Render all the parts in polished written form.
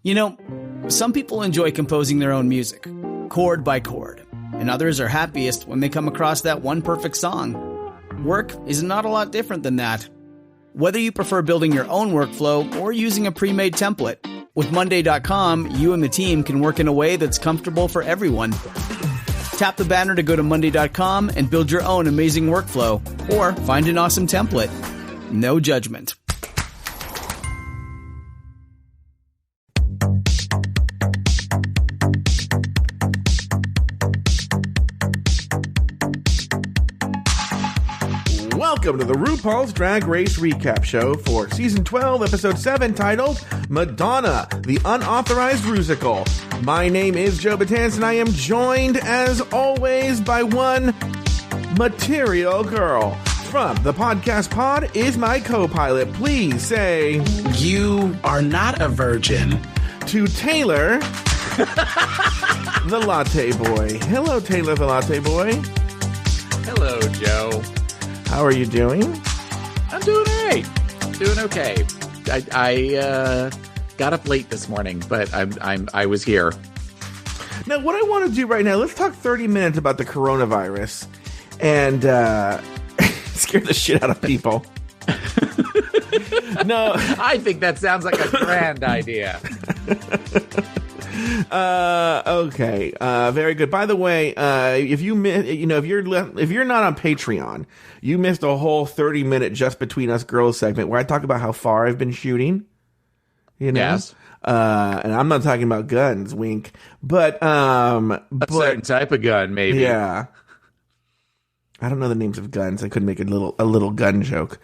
You know, some people enjoy composing their own music, chord by chord, and others are happiest when they come across that one perfect song. Work is not a lot different than that. Whether you prefer building your own workflow or using a pre-made template, with Monday.com, you and the team can work in a way that's comfortable for everyone. Tap the banner to go to Monday.com and build your own amazing workflow, or find an awesome template. No judgment. Welcome to the RuPaul's Drag Race Recap Show for Season 12, Episode 7, titled Madonna, the Unauthorized Rusical. My name is Joe Betance, and I am joined, as always, by one material girl. From the podcast pod is my co-pilot. Please say... You are not a virgin. To Taylor, the Latte Boy. Hello, Taylor, the Latte Boy. Hello, Joe. How are you doing? I'm doing all right. Doing okay. I got up late this morning, but I was here. Now, what I want to do right now, let's talk 30 minutes about the coronavirus and scare the shit out of people. No, I think that sounds like a grand idea. Okay. Very good. By the way, if you if you're not on Patreon, you missed a whole 30-minute Just Between Us Girls segment where I talk about how far I've been shooting. You know? Yes. And I'm not talking about guns, wink. But a certain type of gun, maybe. Yeah. I don't know the names of guns. I could make a little gun joke.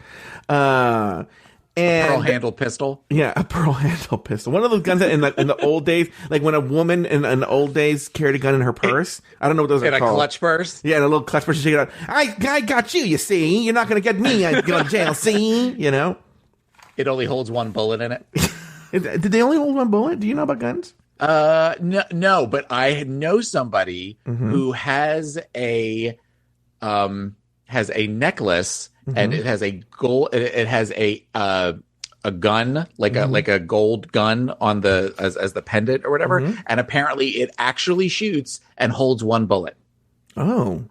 And pearl handle pistol. Yeah, a pearl handle pistol. One of those guns that in the old days, like when a woman in the old days carried a gun in her purse. I don't know what those are called. In a clutch purse? Yeah, in a little clutch purse. You take it out. I got you see. You're not going to get me. I go to jail, see? You know? It only holds one bullet in it. Did they only hold one bullet? Do you know about guns? No, but I know somebody who has a necklace. And it has a gold. It has a gun, like a gold gun on the as the pendant or whatever. And apparently, it actually shoots and holds one bullet. Oh,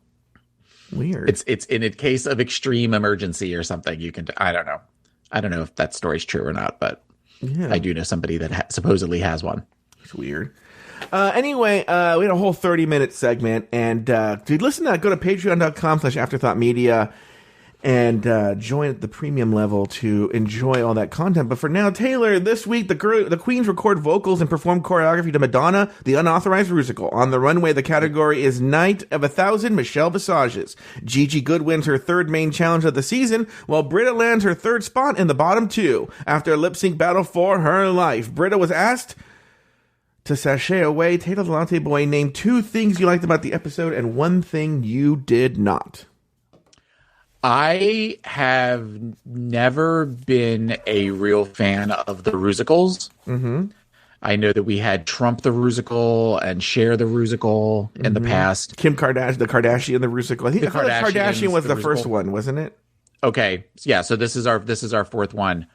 weird! It's in a case of extreme emergency or something. You can. I don't know if that story's true or not, but I do know somebody that supposedly has one. It's weird. Anyway, we had a whole 30-minute segment, and to listen to that, go to patreon.com/afterthoughtmedia. And join at the premium level to enjoy all that content. But for now, Taylor, this week, the queens record vocals and perform choreography to Madonna, the Unauthorized Rusical. On the runway, the category is Night of 1,000 Michelle Visages. Gigi Goode wins her third main challenge of the season, while Britta lands her third spot in the bottom two. After a lip-sync battle for her life, Britta was asked to sashay away. Taylor the Latte Boy, name 2 things you liked about the episode and 1 thing you did not. I have never been a real fan of the Rusicals. I know that we had Trump the Rusical and Cher the Rusical in the past. Kim Kardashian, the Kardashian, the Rusical. I think the Kardashian was the first one, wasn't it? Okay, yeah. So this is our fourth one.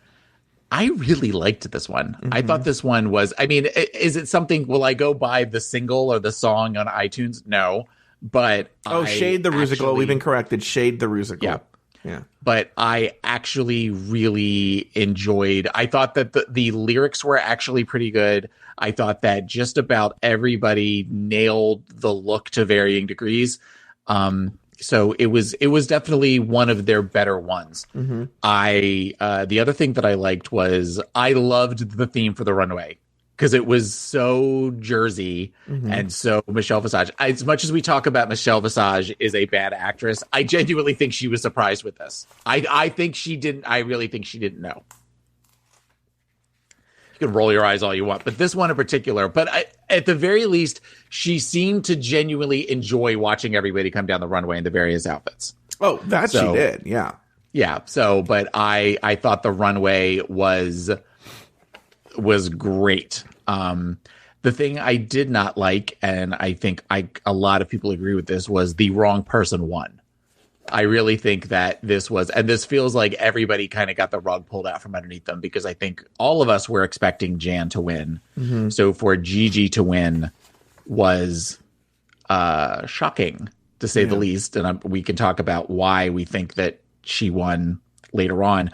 I really liked this one. I thought this one was. I mean, is it something? Will I go buy the single or the song on iTunes? No. But Shade the Rusical. We've been corrected. Shade the Rusical. Yeah. But I actually really enjoyed. I thought that the lyrics were actually pretty good. I thought that just about everybody nailed the look to varying degrees. So it was definitely one of their better ones. The other thing that I liked was I loved the theme for the runway. Because it was so Jersey and so Michelle Visage. As much as we talk about Michelle Visage is a bad actress, I genuinely think she was surprised with this. I think she didn't. I really think she didn't know. You can roll your eyes all you want, but this one in particular. But at the very least, she seemed to genuinely enjoy watching everybody come down the runway in the various outfits. Oh, that she did. Yeah. Yeah. So, but I thought the runway was great. The thing I did not like, and I think a lot of people agree with this, was the wrong person won. I really think that this feels like everybody kind of got the rug pulled out from underneath them, because I think all of us were expecting Jan to win. Mm-hmm. So for Gigi to win was shocking, to say the least. And we can talk about why we think that she won later on.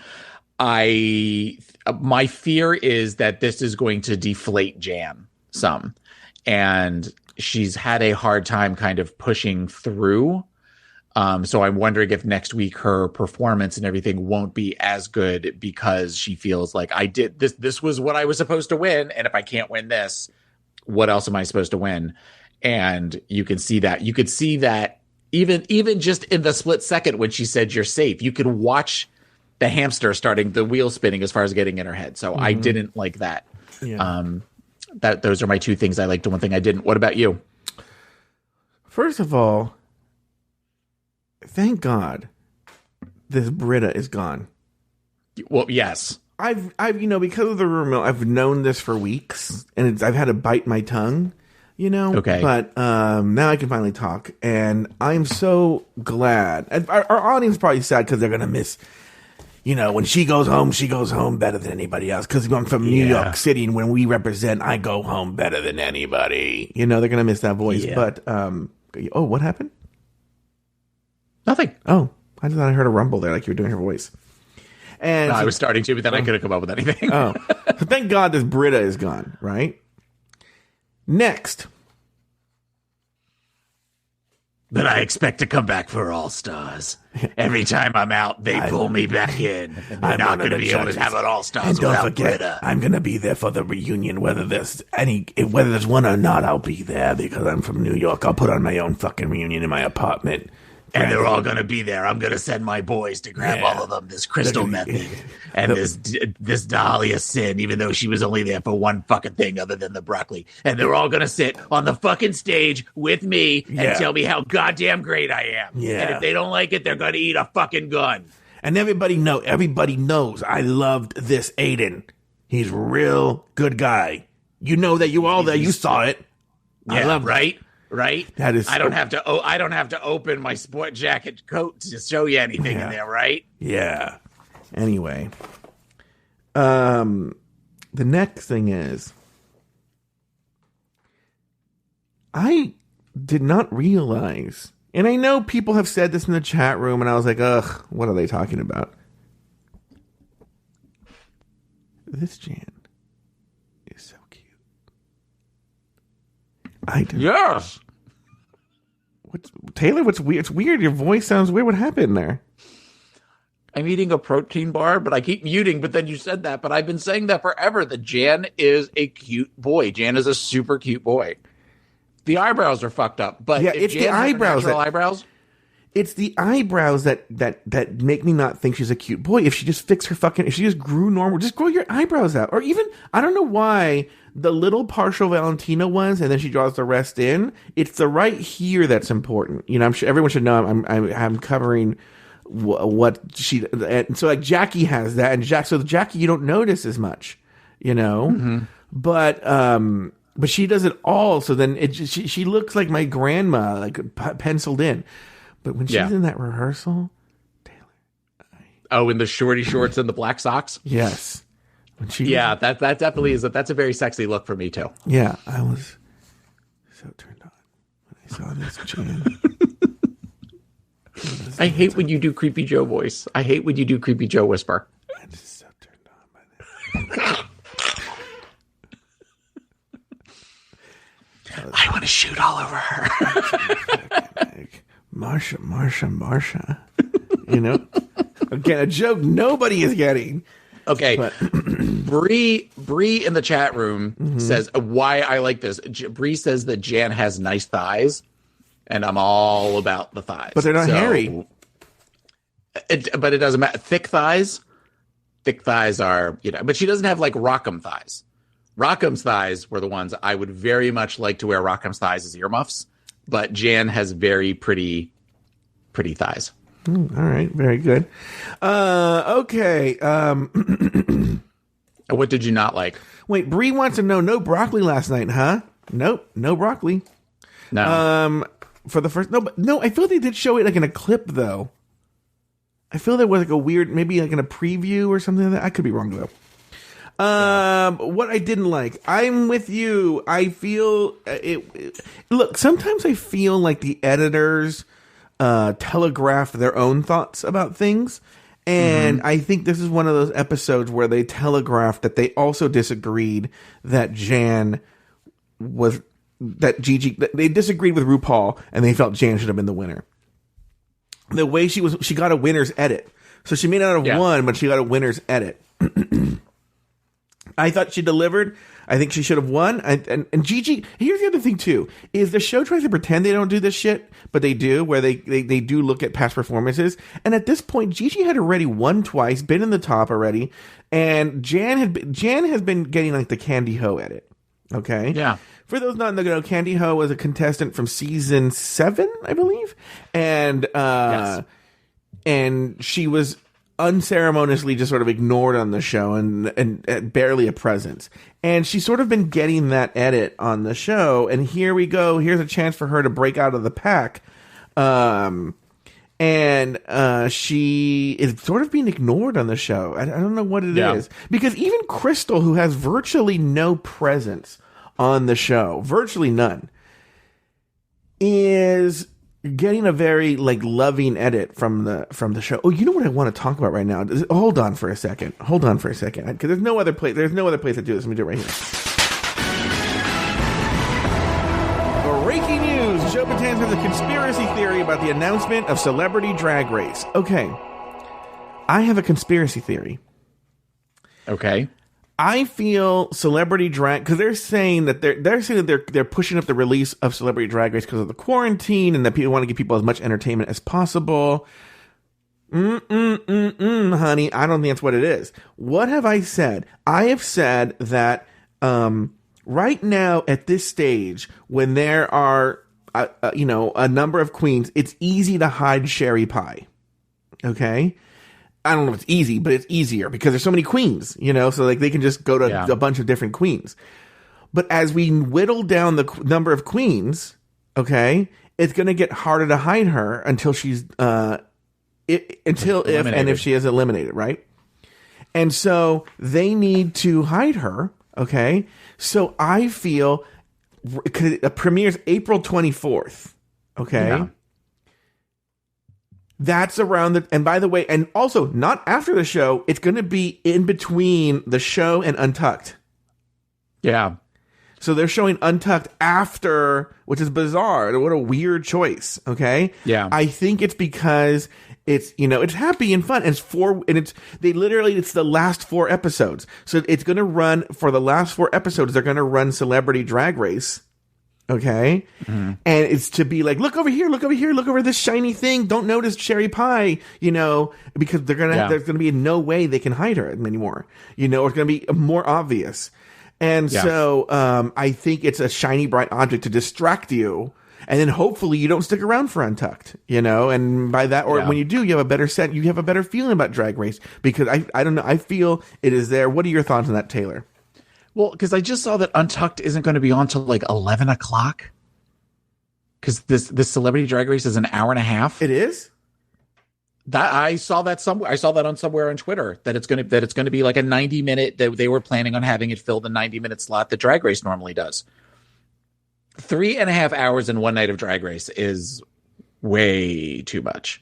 My fear is that this is going to deflate Jan some, and she's had a hard time kind of pushing through. So I'm wondering if next week her performance and everything won't be as good, because she feels like, I did this. This was what I was supposed to win. And if I can't win this, what else am I supposed to win? And you can see that. You could see that even just in the split second when she said you're safe, you could watch the hamster starting, the wheel spinning as far as getting in her head. So I didn't like that. Yeah. Those are my two things I liked and one thing I didn't. What about you? First of all, thank God this Brita is gone. Well, yes. I've because of the rumor, I've known this for weeks, and I've had to bite my tongue, Okay. But now I can finally talk, and I'm so glad. Our audience is probably sad because they're going to miss, when she goes home better than anybody else. Because I'm from New York City, and when we represent, I go home better than anybody. They're going to miss that voice. Yeah. But, what happened? Nothing. Oh, I just thought I heard a rumble there, like you were doing her voice. And I was starting to, but then I couldn't come up with anything. So thank God this Brita is gone, right? Next. But I expect to come back for All Stars. Every time I'm out, they pull me back in. And they're not going to be able to have an All Stars without Brita. I'm going to be there for the reunion, whether there's one or not. I'll be there because I'm from New York. I'll put on my own fucking reunion in my apartment. And they're all going to be there. I'm going to send my boys to grab all of them. This Crystal Method and this Dahlia Sin, even though she was only there for one fucking thing other than the broccoli. And they're all going to sit on the fucking stage with me and tell me how goddamn great I am. Yeah. And if they don't like it, they're going to eat a fucking gun. And everybody knows I loved this Aiden. He's a real good guy. You know that you all there. You saw it. Yeah, I love right? Right? That is. I don't have to open my sport jacket coat to show you anything in there, right? Yeah. Anyway, the next thing is, I did not realize, and I know people have said this in the chat room, and I was like, ugh, what are they talking about? This Jan is so cute. Yes. Taylor, what's weird? It's weird. Your voice sounds weird. What happened there? I'm eating a protein bar, but I keep muting. But then you said that. But I've been saying that forever. That Jan is a cute boy. Jan is a super cute boy. The eyebrows are fucked up. But it's the eyebrows. Eyebrows. It's the eyebrows that make me not think she's a cute boy. If she just if she just grew normal, just grow your eyebrows out. Or even, I don't know why the little partial Valentina ones, and then she draws the rest in. It's the right here that's important. I'm sure everyone should know I'm covering what she, and so like Jackie has that, and Jackie you don't notice as much, but she does it all. So then she looks like my grandma, like penciled in. But when she's in that rehearsal, Taylor. In the shorty shorts and the black socks? Yes. That definitely is. That's a very sexy look for me, too. Yeah, I was so turned on when I saw this Jan. I hate when you do Creepy Joe voice. I hate when you do Creepy Joe whisper. I'm just so turned on by this. I want to shoot all over her. Marsha. Again, a joke nobody is getting. Okay. Bree in the chat room says why I like this. Bree says that Jan has nice thighs, and I'm all about the thighs. But they're not hairy. But it doesn't matter. Thick thighs are, but she doesn't have like Rock'em thighs. Rock'em's thighs were the ones I would very much like to wear Rock'em's thighs as earmuffs. But Jan has very pretty thighs. All right, very good. Okay. What did you not like? Wait, Bree wants to know, no broccoli last night, huh? Nope, no broccoli. No. For the first, no, I feel they did show it like in a clip though. I feel there was like a weird, maybe like in a preview or something like that. I could be wrong though. What I didn't like, I'm with you. I feel look, sometimes I feel like the editors telegraph their own thoughts about things. And I think this is one of those episodes where they telegraphed that they also disagreed that Gigi, they disagreed with RuPaul and they felt Jan should have been the winner. The way she got a winner's edit. So she may not have won, but she got a winner's edit. I thought she delivered. I think she should have won. And Gigi, here's the other thing too, is the show tries to pretend they don't do this shit, but they do, where they do look at past performances. And at this point, Gigi had already won twice, been in the top already, and Jan has been getting like the Candy Ho edit. Okay? Yeah. For those not know, Candy Ho was a contestant from season 7, I believe. And yes. And she was unceremoniously just sort of ignored on the show and barely a presence. And she's sort of been getting that edit on the show. And here we go. Here's a chance for her to break out of the pack. She is sort of being ignored on the show. I don't know what it is. Because even Crystal, who has virtually no presence on the show, virtually none, is getting a very like loving edit from the show. Oh, you know what I want to talk about right now? Hold on for a second, because there's no other place to do this. Let me do it right here. Breaking news: Joe Betance has a conspiracy theory about the announcement of Celebrity Drag Race. Okay, I have a conspiracy theory. Okay. I feel Celebrity Drag, because they're saying that they're pushing up the release of Celebrity Drag Race because of the quarantine and that people want to give people as much entertainment as possible. Honey, I don't think that's what it is. What have I said? I have said that right now at this stage, when there are a number of queens, it's easy to hide Sherry Pie. Okay. I don't know if it's easy, but it's easier because there's so many queens, so like they can just go to a bunch of different queens. But as we whittle down the number of queens, okay, it's going to get harder to hide her until she's, if she is eliminated, right? And so they need to hide her, okay? So I feel, it premieres April 24th, okay? Yeah. That's around and by the way, and also not after the show, it's going to be in between the show and Untucked. Yeah. So they're showing Untucked after, which is bizarre. What a weird choice. Okay. Yeah. I think it's because it's, it's happy and fun. And it's it's the last 4 episodes. So it's going to run for the last 4 episodes. They're going to run Celebrity Drag Race. Okay. Mm-hmm. And it's to be like, look over here, look over this shiny thing. Don't notice Cherry Pie, because there's going to be no way they can hide her anymore, or it's going to be more obvious. And so, I think it's a shiny, bright object to distract you. And then hopefully you don't stick around for Untucked, and by that, or when you do, you have a better feeling about Drag Race, because I don't know. I feel it is there. What are your thoughts on that, Taylor? Well, because I just saw that Untucked isn't going to be on till like 11 o'clock. Because this Celebrity Drag Race is an hour and a half. It is? I saw that somewhere. I saw that on somewhere on Twitter that it's going to be like a 90-minute, that they were planning on having it fill the 90-minute slot that Drag Race normally does. 3.5 hours in one night of Drag Race is way too much.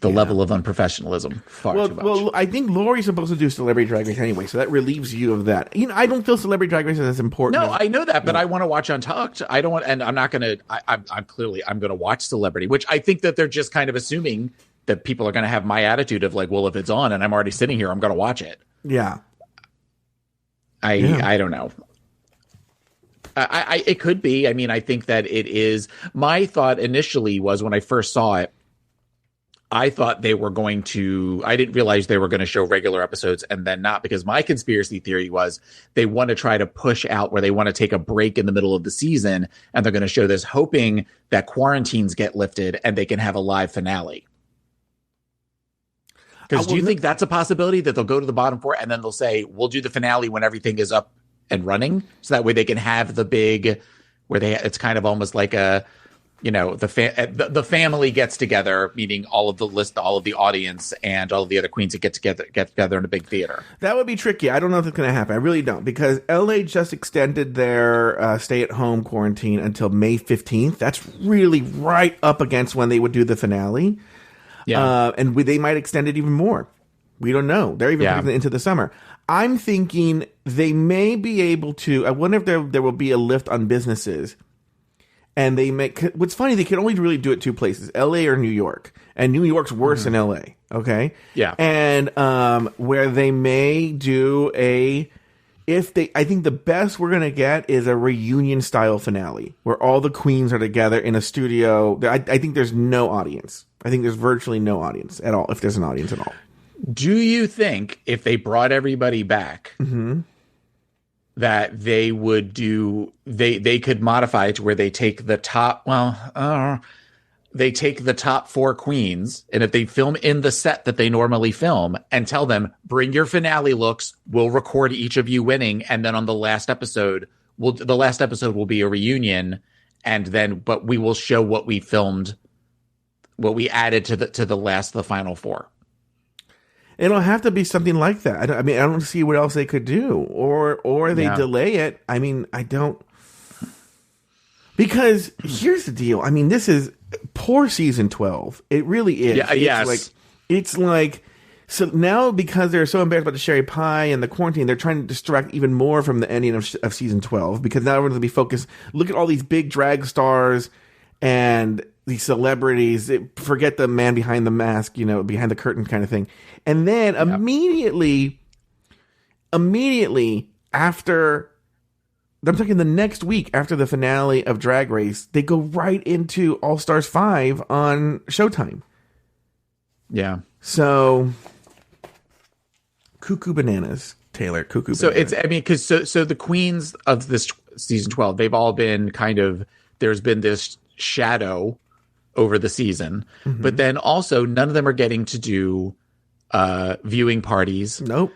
The level of unprofessionalism, far too much. Well, I think Lori's supposed to do Celebrity Drag Race anyway, so that relieves you of that. I don't feel Celebrity Drag Race is as important. No, I know that, but I want to watch Untucked. I don't want, and I'm not going to. I'm going to watch Celebrity, which I think that they're just kind of assuming that people are going to have my attitude of like, well, if it's on and I'm already sitting here, I'm going to watch it. Yeah. I don't know. It could be. I mean, I think that it is. My thought initially was when I first saw it, I thought they were going to, I didn't realize they were going to show regular episodes and then not, because my conspiracy theory was they want to try to push out where they want to take a break in the middle of the season and they're going to show this, hoping that quarantines get lifted and they can have a live finale. Because do you think that's a possibility, that they'll go to the bottom 4 and then they'll say, we'll do the finale when everything is up and running? So that way they can have the big, where it's kind of almost like a the family gets together, meaning all of the audience and all of the other queens that get together in a big theater. That would be tricky. I don't know if it's going to happen. I really don't, because LA just extended their stay-at-home quarantine until May 15th. That's really right up against when they would do the finale. Yeah, and they might extend it even more. We don't know. They're even putting it into the summer. I'm thinking they may be able to. I wonder if there will be a lift on businesses. And what's funny, they can only really do it two places, LA or New York. And New York's worse than LA, okay? Yeah. And where they may do I think the best we're going to get is a reunion style finale where all the queens are together in a studio. I think there's no audience. I think there's virtually no audience at all, if there's an audience at all. Do you think if they brought everybody back, that they would they could modify it to where they take the top, they take the top 4 queens, and if they film in the set that they normally film and tell them, bring your finale looks, we'll record each of you winning, and then on the last episode will be a reunion, but we will show what we filmed, what we added to the final 4. It'll have to be something like that. I don't see what else they could do, or they delay it. I don't, because here's the deal. This is poor season 12. It really is. Yeah, yes. It's like so now, because they're so embarrassed about the sherry pie and the quarantine, they're trying to distract even more from the ending of season 12, because now we're going to be focused. Look at all these big drag stars and these celebrities. Forget the man behind the mask, behind the curtain kind of thing. And then immediately after, I'm talking the next week after the finale of Drag Race, they go right into All Stars 5 on Showtime. Yeah. So, cuckoo bananas, Taylor. Cuckoo bananas. So because the queens of this season 12, they've all been there's been this shadow over the season, but then also none of them are getting to do viewing parties. Nope.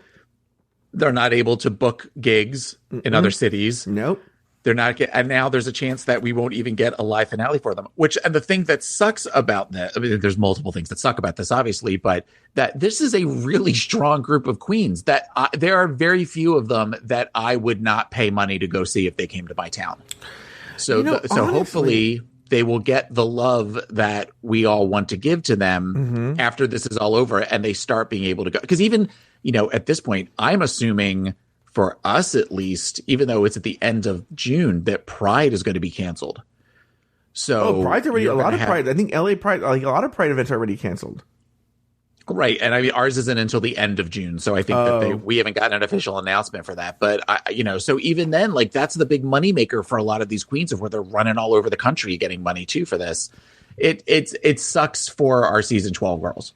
They're not able to book gigs in other cities. Nope. They're not and now there's a chance that we won't even get a live finale for them, and the thing that sucks about that, there's multiple things that suck about this, obviously, but that this is a really strong group of queens that there are very few of them that I would not pay money to go see if they came to my town. So, honestly, hopefully they will get the love that we all want to give to them after this is all over, and they start being able to go. Because even, at this point, I'm assuming for us at least, even though it's at the end of June, that Pride is going to be canceled. So Pride's already a lot of Pride. I think LA Pride, a lot of Pride events are already canceled. Right, and ours isn't until the end of June, so I think that we haven't gotten an official announcement for that. But so even then, that's the big moneymaker for a lot of these queens, of where they're running all over the country getting money too for this. It sucks for our season 12 girls.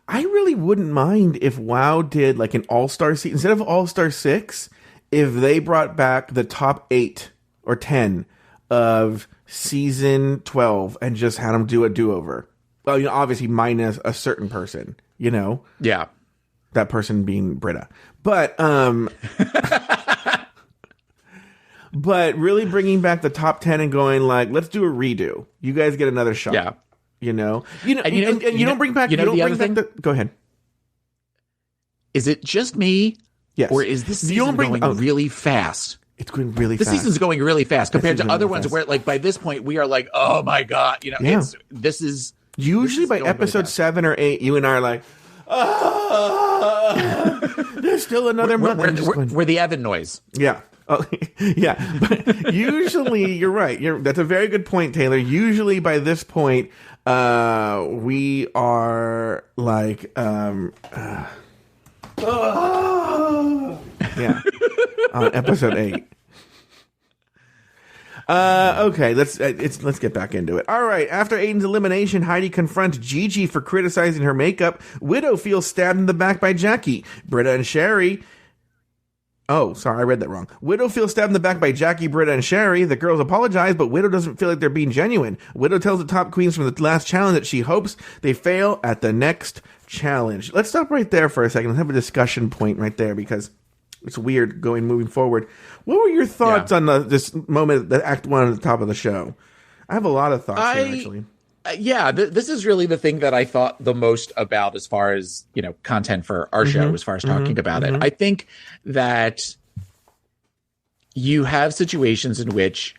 I really wouldn't mind if WoW did an All-Star season instead of All-Star 6. If they brought back the top 8 or 10 of season 12 and just had them do a do-over. Well, obviously minus a certain person, Yeah. That person being Britta. But but really bringing back the top 10 and going let's do a redo. You guys get another shot. Yeah. You don't bring back go ahead. Is it just me? Yes. Or is this season going really fast? It's going really fast. This season's going really fast compared to other ones where by this point we are oh my God, this is usually by episode 7 or 8, you and I are there's still another month. We're the Evan noise. Yeah. Oh, yeah. But usually, you're right. That's a very good point, Taylor. Usually by this point, we are yeah, on episode 8. Okay, let's get back into it. All right, after Aiden's elimination, Heidi confronts Gigi for criticizing her makeup. Widow feels stabbed in the back by Jackie. Britta and Sherry. Oh, sorry, I read that wrong. Widow feels stabbed in the back by Jackie, Britta, and Sherry. The girls apologize, but Widow doesn't feel like they're being genuine. Widow tells the top queens from the last challenge that she hopes they fail at the next challenge. Let's stop right there for a second. Let's have a discussion point right there, because it's weird moving forward. What were your thoughts on this moment, the Act 1 at the top of the show? I have a lot of thoughts here, actually. Yeah, this is really the thing that I thought the most about as far as, content for our show, as far as talking about it. I think that you have situations in which,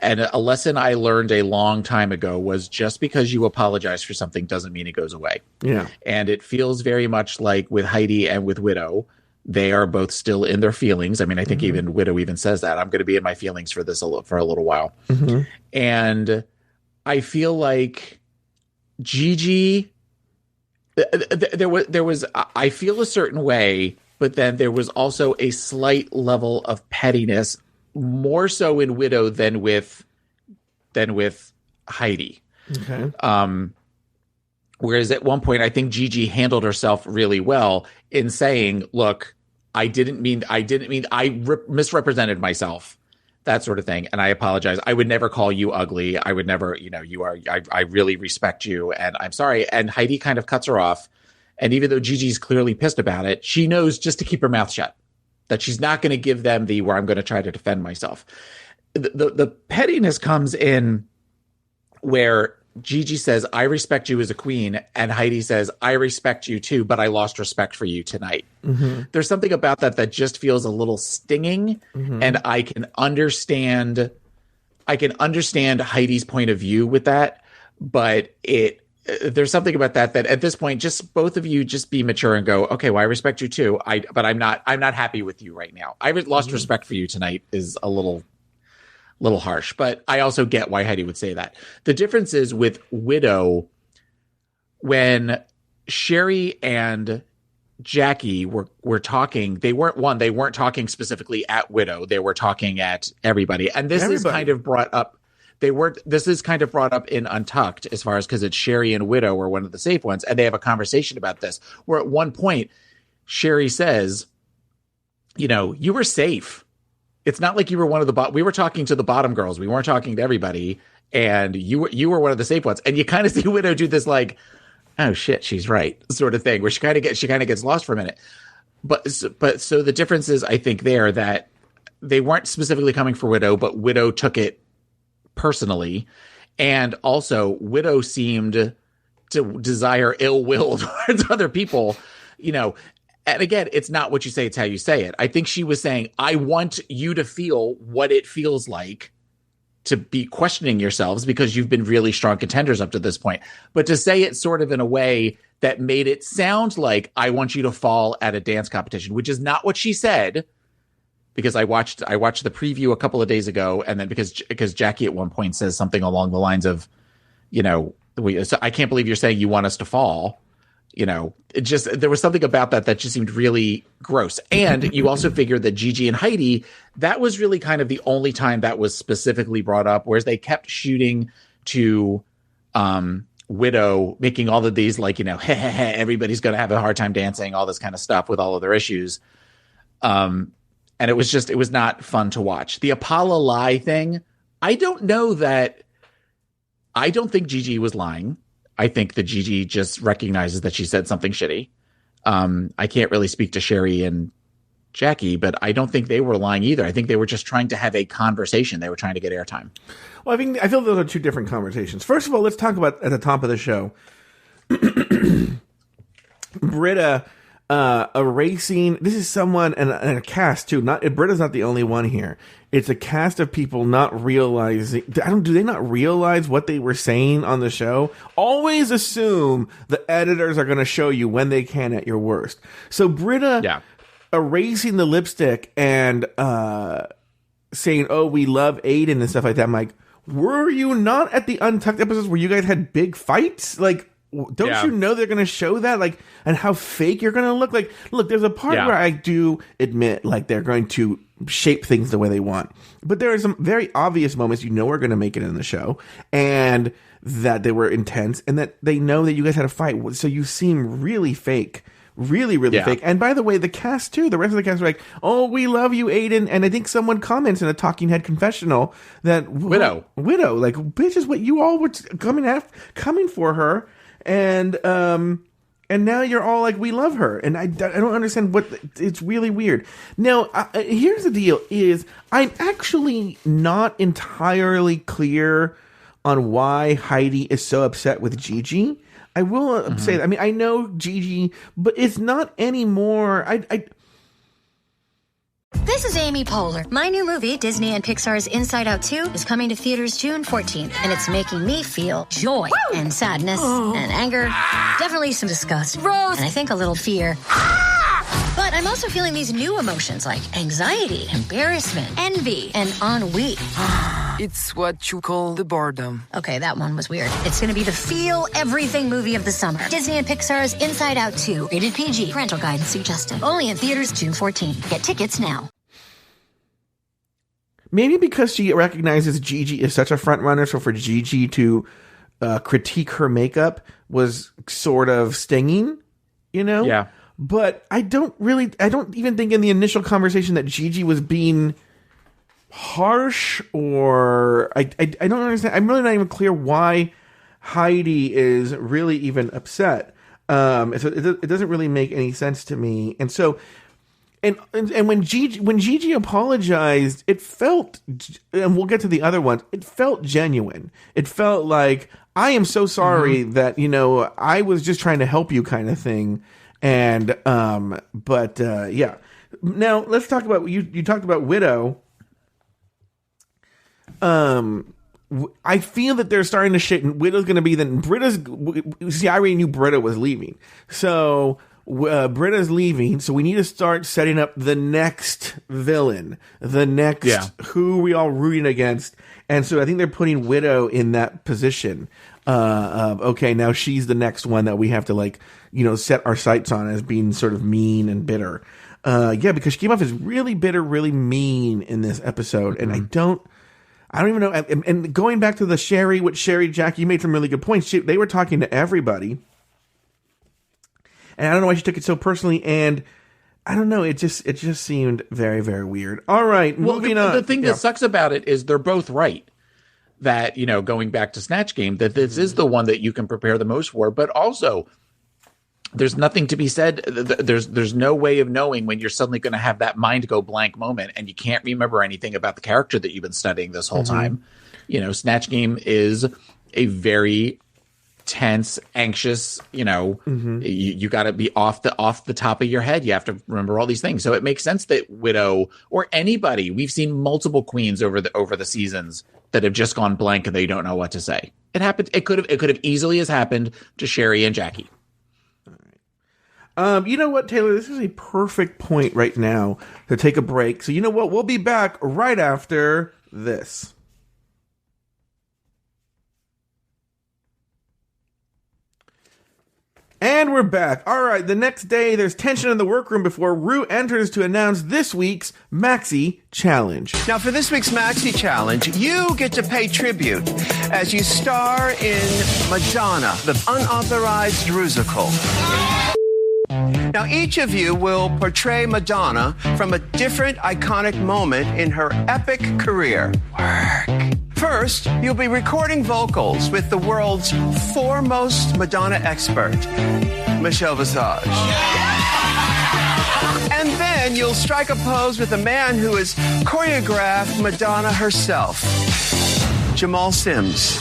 and a lesson I learned a long time ago was just because you apologize for something doesn't mean it goes away. Yeah. And it feels very much like with Heidi and with Widow, they are both still in their feelings. I mean, I think even Widow even says that I'm going to be in my feelings for this for a little while. And I feel like Gigi, there was, I feel a certain way, but then there was also a slight level of pettiness, more so in Widow than with Heidi. Okay. Whereas at one point, I think Gigi handled herself really well in saying, "Look, I misrepresented myself." That sort of thing. And I apologize. I would never call you ugly. I would never, I really respect you. And I'm sorry. And Heidi kind of cuts her off. And even though Gigi's clearly pissed about it, she knows just to keep her mouth shut, that she's not going to give them where I'm going to try to defend myself. The pettiness comes in where Gigi says, I respect you as a queen. And Heidi says, I respect you too, but I lost respect for you tonight. There's something about that just feels a little stinging. And I can understand Heidi's point of view with that. But there's something about that at this point, just both of you just be mature and go, okay, well, I respect you too. But I'm not happy with you right now. I lost respect for you tonight is a little harsh, but I also get why Heidi would say that. The difference is with Widow, when Sherry and Jackie were talking, they weren't talking specifically at Widow. They were talking at everybody. And this is kind of brought up. This is kind of brought up in Untucked as far as, because it's Sherry and Widow are one of the safe ones. And they have a conversation about this where at one point Sherry says, you were safe. It's not like you were one of the we were talking to the bottom girls. We weren't talking to everybody. And you were one of the safe ones. And you kind of see Widow do this like, oh shit, she's right sort of thing, where she kind of gets lost for a minute. But so the difference is, I think there that they weren't specifically coming for Widow, but Widow took it personally. And also Widow seemed to desire ill will towards other people, And again, it's not what you say, it's how you say it. I think she was saying, I want you to feel what it feels like to be questioning yourselves because you've been really strong contenders up to this point. But to say it sort of in a way that made it sound like I want you to fall at a dance competition, which is not what she said, because I watched the preview a couple of days ago. And then because Jackie at one point says something along the lines of, so I can't believe you're saying you want us to fall. There was something about that just seemed really gross. And you also figured that Gigi and Heidi, that was really kind of the only time that was specifically brought up, whereas they kept shooting to Widow, making all of these everybody's going to have a hard time dancing, all this kind of stuff with all of their issues. And it was not fun to watch. The Apollo lie thing, I don't think Gigi was lying. I think that Gigi just recognizes that she said something shitty. I can't really speak to Sherry and Jackie, but I don't think they were lying either. I think they were just trying to have a conversation. They were trying to get airtime. Well, I feel those are two different conversations. First of all, let's talk about at the top of the show, Britta erasing. This is someone and a cast too. Britta's not the only one here. It's a cast of people not realizing. Do they not realize what they were saying on the show? Always assume the editors are going to show you when they can at your worst. So Britta erasing the lipstick and saying, "Oh, we love Aiden" and stuff like that. I'm like, were you not at the Untucked episodes where you guys had big fights? Like, don't you know they're going to show that? Like, and how fake you're going to look? Like, look, there's a part where I do admit, like, they're going to shape things the way they want. But there are some very obvious moments are going to make it in the show, and that they were intense, and that they know that you guys had a fight. So you seem really fake. Really, really fake. And by the way, the cast too, the rest of the cast were like, "Oh, we love you, Aiden." And I think someone comments in a Talking Head confessional that Widow, like, bitch, is what you all were coming for her. And now you're all like, we love her. And I don't understand it's really weird. Now, here's the deal is I'm actually not entirely clear on why Heidi is so upset with Gigi. I will say that. I mean, I know Gigi, but it's not anymore. This is Amy Poehler. My new movie, Disney and Pixar's Inside Out 2, is coming to theaters June 14th, and it's making me feel joy and sadness and anger, definitely some disgust, and I think a little fear. But I'm also feeling these new emotions like anxiety, embarrassment, envy, and ennui. It's what you call the boredom. Okay, that one was weird. It's going to be the feel everything movie of the summer. Disney and Pixar's Inside Out 2. Rated PG. Parental guidance suggested. Only in theaters June 14th. Get tickets now. Maybe because she recognizes Gigi is such a front runner, so for Gigi to critique her makeup was sort of stinging, you know? Yeah. But I don't even think in the initial conversation that Gigi was being harsh, or I don't understand. I'm really not even clear why Heidi is really even upset. So it doesn't really make any sense to me. And so, and when Gigi apologized, it felt, and we'll get to the other ones, it felt genuine. It felt like, I am so sorry that, you know, I was just trying to help you kind of thing. And, yeah. Now let's talk about, you talked about Widow. I feel that they're starting to shit. Widow's going to be see, I already knew Britta was leaving. So, Britta's leaving. So we need to start setting up the next villain, who we all rooting against. And so I think they're putting Widow in that position. Okay, now she's the next one that we have to, like, you know, set our sights on as being sort of mean and bitter. Because she came off as really bitter, really mean in this episode. And I don't even know. And going back to the Sherry, Jackie, you made some really good points. They were talking to everybody. And I don't know why she took it so personally. And I don't know. It just seemed very, very weird. All right, moving on. The thing that sucks about it is they're both right. That, you know, going back to Snatch Game, that this is the one that you can prepare the most for. But also, there's nothing to be said. There's no way of knowing when you're suddenly going to have that mind go blank moment and you can't remember anything about the character that you've been studying this whole time. You know, Snatch Game is a very tense, anxious, you know, you got to be off the top of your head. You have to remember all these things. So it makes sense that Widow or anybody, we've seen multiple queens over the seasons that have just gone blank and they don't know what to say. It happened. It could have easily has happened to Sherry and Jackie. You know what, Taylor? This is a perfect point right now to take a break. So you know what? We'll be back right after this. And we're back. All right, the next day, there's tension in the workroom before Ru enters to announce this week's Maxi Challenge. Now, for this week's Maxi Challenge, you get to pay tribute as you star in Madonna, the unauthorized Rusical. Now, each of you will portray Madonna from a different iconic moment in her epic career. First, you'll be recording vocals with the world's foremost Madonna expert, Michelle Visage. And then you'll strike a pose with a man who has choreographed Madonna herself, Jamal Sims.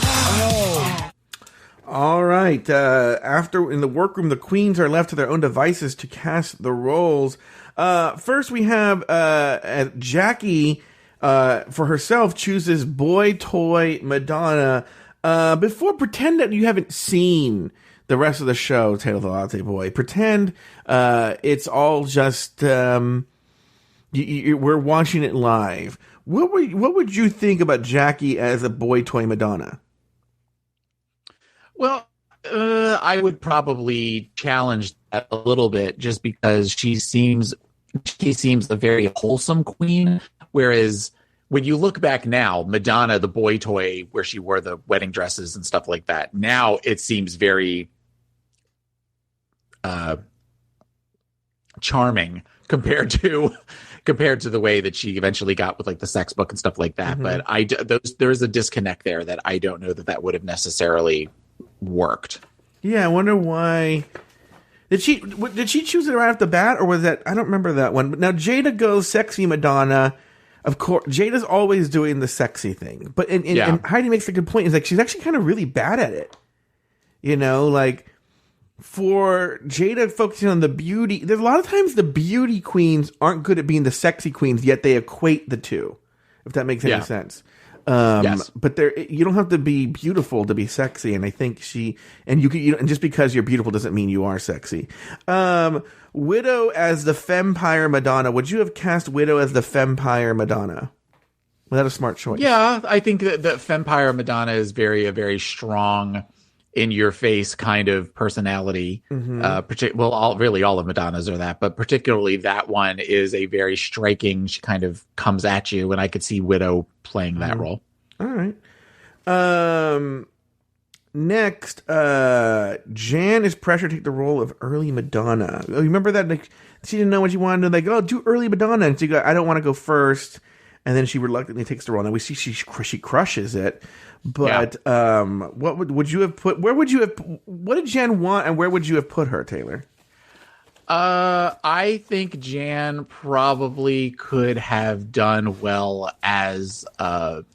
All right. After in the workroom, the queens are left to their own devices to cast the roles. First, we have Jackie. For herself, chooses boy toy Madonna. Before, pretend that you haven't seen the rest of the show, Tale of the Latte Boy. Pretend it's all just we're watching it live. What would you think about Jackie as a boy toy Madonna? Well, I would probably challenge that a little bit, just because she seems a very wholesome queen. Whereas when you look back now, Madonna, the boy toy, where she wore the wedding dresses and stuff like that, now it seems very charming compared to the way that she eventually got with like the sex book and stuff like that. But there's a disconnect there that I don't know that would have necessarily worked. Yeah, I wonder why. Did she choose it right off the bat, or was that, I don't remember that one. But now Jada goes sexy Madonna. of course, Jada's always doing the sexy thing, but and Heidi makes a good point. Is like she's actually kind of really bad at it. Like for Jada focusing on the beauty, there's a lot of times the beauty queens aren't good at being the sexy queens, yet they equate the two. If that makes any sense. Yes. But you don't have to be beautiful to be sexy, and I think and just because you're beautiful doesn't mean you are sexy. Widow as the Fempire Madonna. Would you have cast Widow as the Fempire Madonna? Was that a smart choice? Yeah, I think that the Fempire Madonna is a very strong, in your face kind of personality. Mm-hmm. All of Madonnas are that, but particularly that one is a very striking. She kind of comes at you, and I could see Widow playing that role. All right. Next, Jan is pressured to take the role of early Madonna. You remember that? Like, she didn't know what she wanted to. Like, oh, do early Madonna, and she go, I don't want to go first. And then she reluctantly takes the role. Now we see she crushes it. But what would you have put? Where would you have? What did Jan want, and where would you have put her, Taylor? I think Jan probably could have done well as what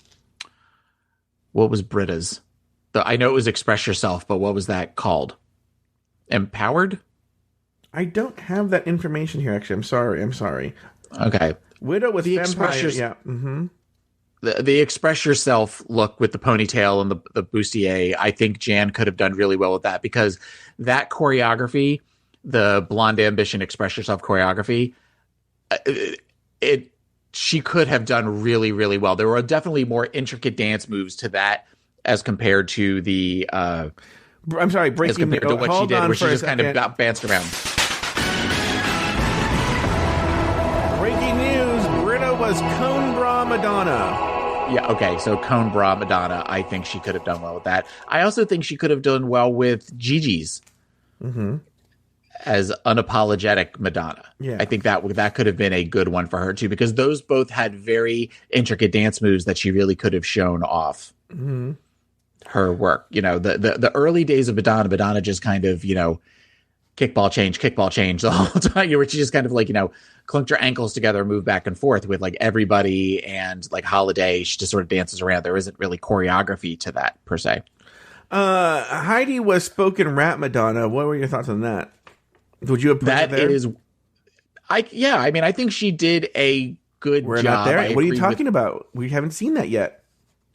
was Britta's? I know it was Express Yourself, but what was that called? Empowered? I don't have that information here. Actually, I'm sorry. Okay. Widow with the Vampire. Yeah. Mm-hmm. The Express Yourself look with the ponytail and the bustier, I think Jan could have done really well with that, because that choreography, the Blonde Ambition Express Yourself choreography, she could have done really, really well. There were definitely more intricate dance moves to that as compared to the I'm sorry, as compared to what she did, where she just kind of bounced around. Breaking news: Britta was Cone Bra Madonna. Yeah, okay, so Cone Bra Madonna, I think she could have done well with that. I also think she could have done well with Gigi's as unapologetic Madonna. Yeah. I think that could have been a good one for her too, because those both had very intricate dance moves that she really could have shown off her work. The early days of Madonna just kind of, kickball change the whole time, where she just kind of like, clunked her ankles together, moved back and forth with like everybody, and like Holiday, she just sort of dances around. There isn't really choreography to that per se. Heidi was spoken rap Madonna. What were your thoughts on that? Would you have put that there? I think she did a good job. We're not there. What are you talking about? We haven't seen that yet.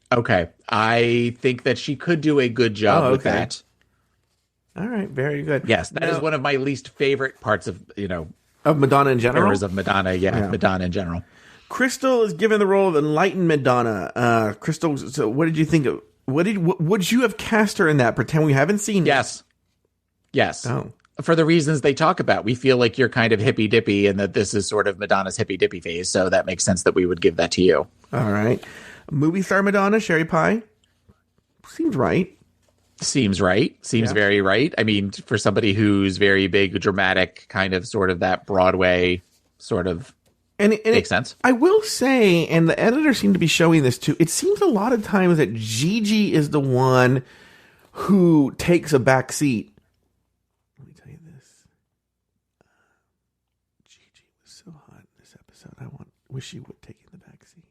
Okay. I think that she could do a good job with that. All right. Very good. Yes. That is one of my least favorite parts of, of Madonna in general? Of Madonna, Madonna in general. Crystal is given the role of enlightened Madonna. Crystal, so what did you think of? Would you have cast her in that? Pretend we haven't seen it. Yes. Oh. For the reasons they talk about. We feel like you're kind of hippy dippy, and that this is sort of Madonna's hippy dippy phase, so that makes sense that we would give that to you. All right. Movie star Madonna, Sherry Pie. Seems right. Seems very right. I mean, for somebody who's very big, dramatic, kind of sort of that Broadway sort of makes sense. I will say, and the editor seemed to be showing this too, it seems a lot of times that Gigi is the one who takes a back seat. Let me tell you this. Gigi was so hot in this episode. Wish she would take in the back seat.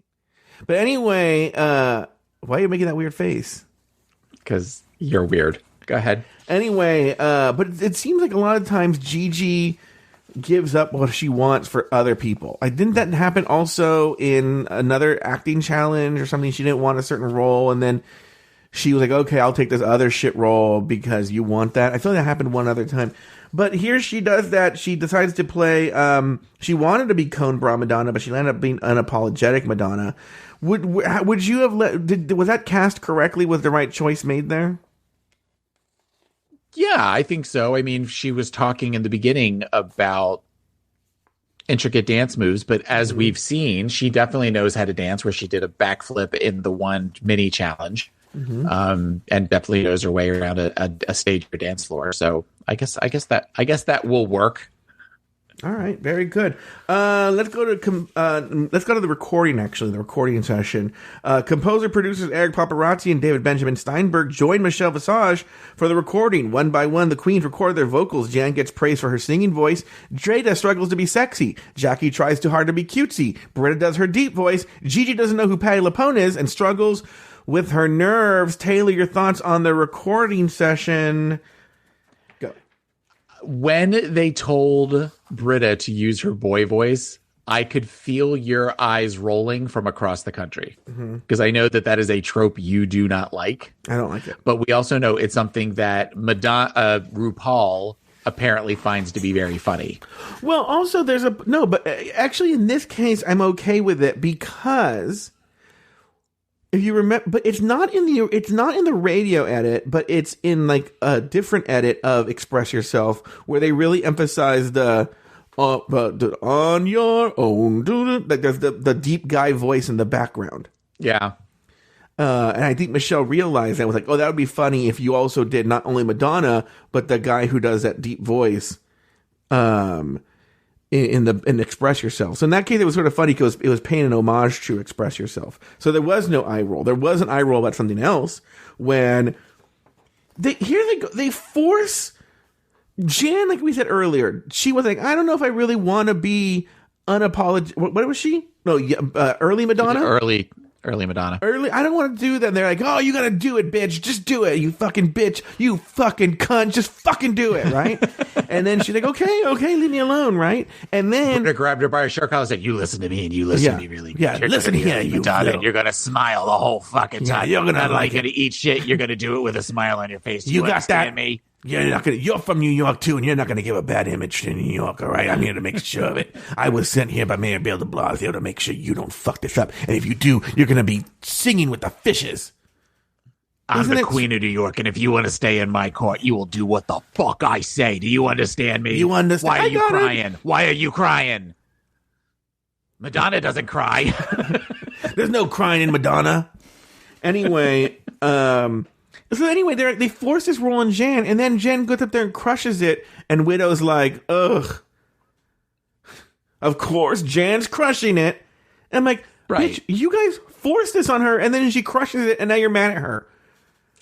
But anyway, why are you making that weird face? Because you're weird. Go ahead. Anyway, but it seems like a lot of times Gigi gives up what she wants for other people. Didn't that happen also in another acting challenge or something? She didn't want a certain role, and then she was like, okay, I'll take this other shit role because you want that. I feel like that happened one other time. But here she does that. She decides to play, she wanted to be Cone Bra Madonna, but she ended up being unapologetic Madonna. Would you have was that cast correctly? Was the right choice made there? Yeah, I think so. I mean, she was talking in the beginning about intricate dance moves, but as we've seen, she definitely knows how to dance, where she did a backflip in the one mini challenge, and definitely knows her way around a stage or dance floor. So I guess that will work. All right, very good. Let's go to the recording. Actually, the recording session. Composer producers Eric Paparazzi and David Benjamin Steinberg joined Michelle Visage for the recording. One by one, the queens record their vocals. Jan gets praised for her singing voice. Jada struggles to be sexy. Jackie tries too hard to be cutesy. Britta does her deep voice. Gigi doesn't know who Patti LuPone is and struggles with her nerves. Taylor, your thoughts on the recording session? Go. When they told Britta to use her boy voice, I could feel your eyes rolling from across the country, because I know that is a trope you do not like. I don't like it. But we also know it's something that Madonna, RuPaul apparently finds to be very funny. Well, also but actually in this case, I'm okay with it because if you remember, but it's not in the radio edit, but it's in like a different edit of Express Yourself where they really emphasize the on your own, like there's the deep guy voice in the background. Yeah. And I think Michelle realized that, was like, oh, that would be funny if you also did not only Madonna, but the guy who does that deep voice in Express Yourself. So in that case, it was sort of funny because it was paying an homage to Express Yourself. So there was no eye roll. There was an eye roll about something else when they force Jan, like we said earlier, she was like, I don't know if I really want to be unapologetic. What was she? No, early Madonna? Early Madonna. I don't want to do that. And they're like, oh, you got to do it, bitch. Just do it, you fucking bitch. You fucking cunt. Just fucking do it, right? And then she's like, okay, leave me alone, right? And then Britta grabbed her by her shirt collar and said, you listen to me and you listen to me really good. Yeah, listen here, you Madonna, and you're going to smile the whole fucking time. You're gonna like it. To eat shit. You're going to do it with a smile on your face. You got that? Me? You're from New York too, and you're not gonna give a bad image to New York, all right? I'm here to make sure of it. I was sent here by Mayor Bill de Blasio to make sure you don't fuck this up. And if you do, you're gonna be singing with the fishes. I'm the queen of New York, and if you want to stay in my court, you will do what the fuck I say. Do you understand me? You understand? Why are you crying? Why are you crying? Madonna doesn't cry. There's no crying in Madonna. Anyway, they force this role on Jan, and then Jan goes up there and crushes it, and Widow's like, ugh. Of course, Jan's crushing it. And I'm like, right. Bitch, you guys forced this on her, and then she crushes it, and now you're mad at her.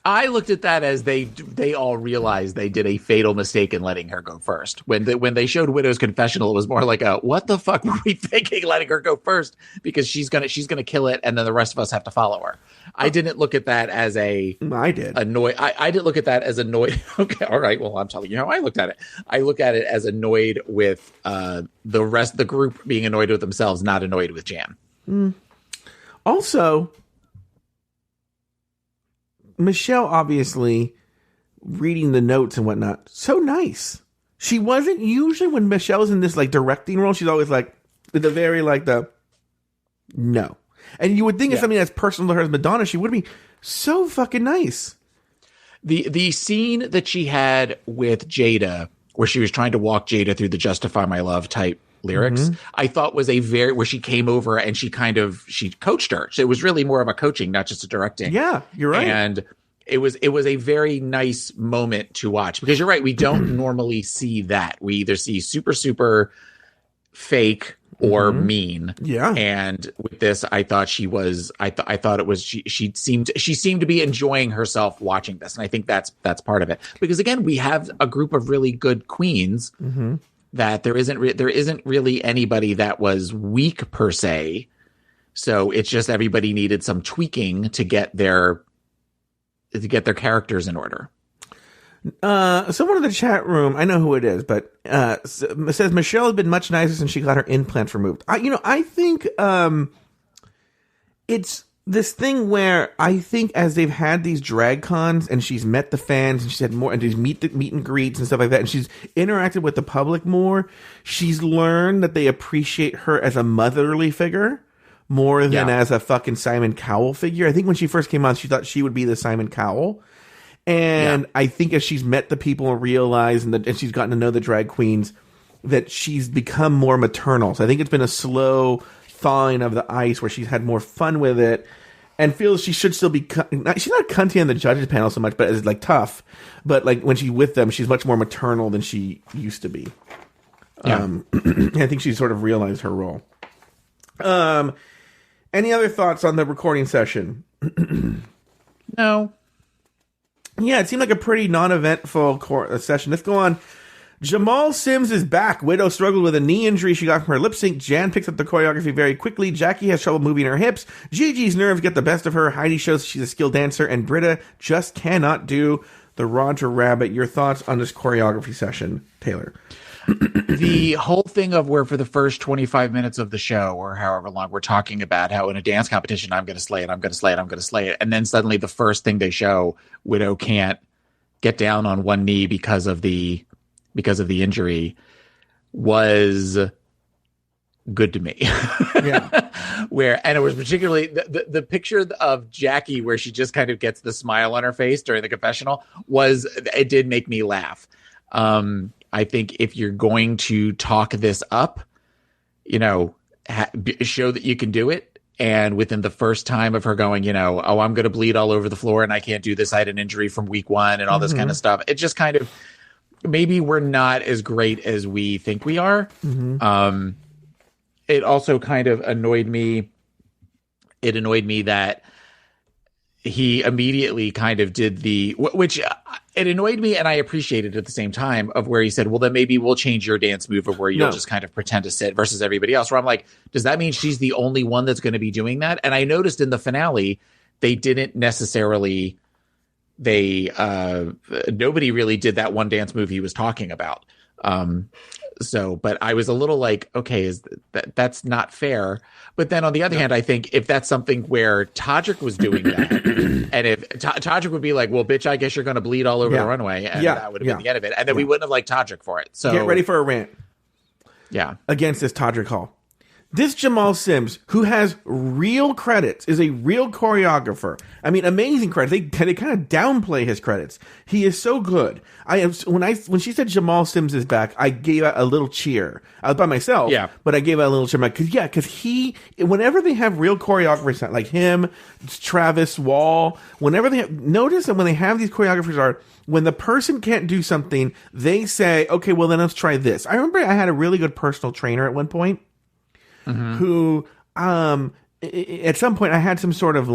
I looked at that as they all realized they did a fatal mistake in letting her go first. When they showed Widow's confessional, it was more like a, what the fuck were we thinking letting her go first? Because she's gonna kill it, and then the rest of us have to follow her. I didn't look at that as a... I did. Annoyed. I didn't look at that as annoyed. Okay, all right. Well, I'm telling you how I looked at it. I look at it as annoyed with the rest of the group being annoyed with themselves, not annoyed with Jan. Also, Michelle, obviously, reading the notes and whatnot, so nice. She wasn't usually, when Michelle's in this like directing role, she's always like, no. And you would think it's something that's personal to her as Madonna, she would be so fucking nice. The scene that she had with Jada, where she was trying to walk Jada through the Justify My Love type lyrics, I thought was where she came over and she coached her. So it was really more of a coaching, not just a directing. Yeah, you're right. And it was a very nice moment to watch, because you're right. We don't normally see that. We either see super, super fake or mean. Yeah. And with this, I thought she seemed to be enjoying herself watching this. And I think that's part of it, because again, we have a group of really good queens that there isn't really anybody that was weak per se. So it's just everybody needed some tweaking to get their characters in order. Someone in the chat room, I know who it is, but says Michelle has been much nicer since she got her implants removed. I think it's this thing where I think as they've had these drag cons and she's met the fans and she's had more and these meet and greets and stuff like that, and she's interacted with the public more, she's learned that they appreciate her as a motherly figure more than as a fucking Simon Cowell figure. I think when she first came on, she thought she would be the Simon Cowell. And I think as she's met the people and realized and she's gotten to know the drag queens, that she's become more maternal. So I think it's been a slow thawing of the ice where she's had more fun with it and feels she should still be she's not cunty on the judges panel so much, but it's like tough. But like when she's with them, she's much more maternal than she used to be. Yeah. I think she sort of realized her role. Any other thoughts on the recording session? No. Yeah, it seemed like a pretty non-eventful session. Let's go on. Jamal Sims is back. Widow struggled with a knee injury she got from her lip sync. Jan picks up the choreography very quickly. Jackie has trouble moving her hips. Gigi's nerves get the best of her. Heidi shows she's a skilled dancer. And Britta just cannot do the Roger Rabbit. Your thoughts on this choreography session, Taylor? The whole thing of where for the first 25 minutes of the show or however long we're talking about how in a dance competition, I'm going to slay it, I'm going to slay it, I'm going to slay it. And then suddenly the first thing they show, Widow can't get down on one knee because of the injury, was good to me. Yeah. And it was particularly the picture of Jackie where she just kind of gets the smile on her face during the confessional it did make me laugh. I think if you're going to talk this up, show that you can do it. And within the first time of her going, oh, I'm going to bleed all over the floor and I can't do this. I had an injury from week 1 and all this kind of stuff. It just kind of, maybe we're not as great as we think we are. It also kind of annoyed me. It annoyed me that he immediately kind of did which it annoyed me and I appreciated at the same time of where he said, well, then maybe we'll change your dance move of where you'll just kind of pretend to sit versus everybody else. Where I'm like, does that mean she's the only one that's going to be doing that? And I noticed in the finale, they didn't necessarily, nobody really did that one dance move he was talking about. But I was a little like, okay, that's not fair. But then on the other hand, I think if that's something where Todrick was doing that, and if Todrick would be like, well, bitch, I guess you're going to bleed all over the runway, and that would have been the end of it. And then we wouldn't have liked Todrick for it. So get ready for a rant. Yeah. Against this Todrick Hall. This Jamal Sims, who has real credits, is a real choreographer. I mean, amazing credits. They kind of downplay his credits. He is so good. When she said Jamal Sims is back, I gave out a little cheer. I was by myself, but I gave out a little cheer. Because whenever they have real choreographers like him, Travis Wall, notice that when they have these choreographers when the person can't do something, they say, okay, well then let's try this. I remember I had a really good personal trainer at one point. Who, at some point I had some sort of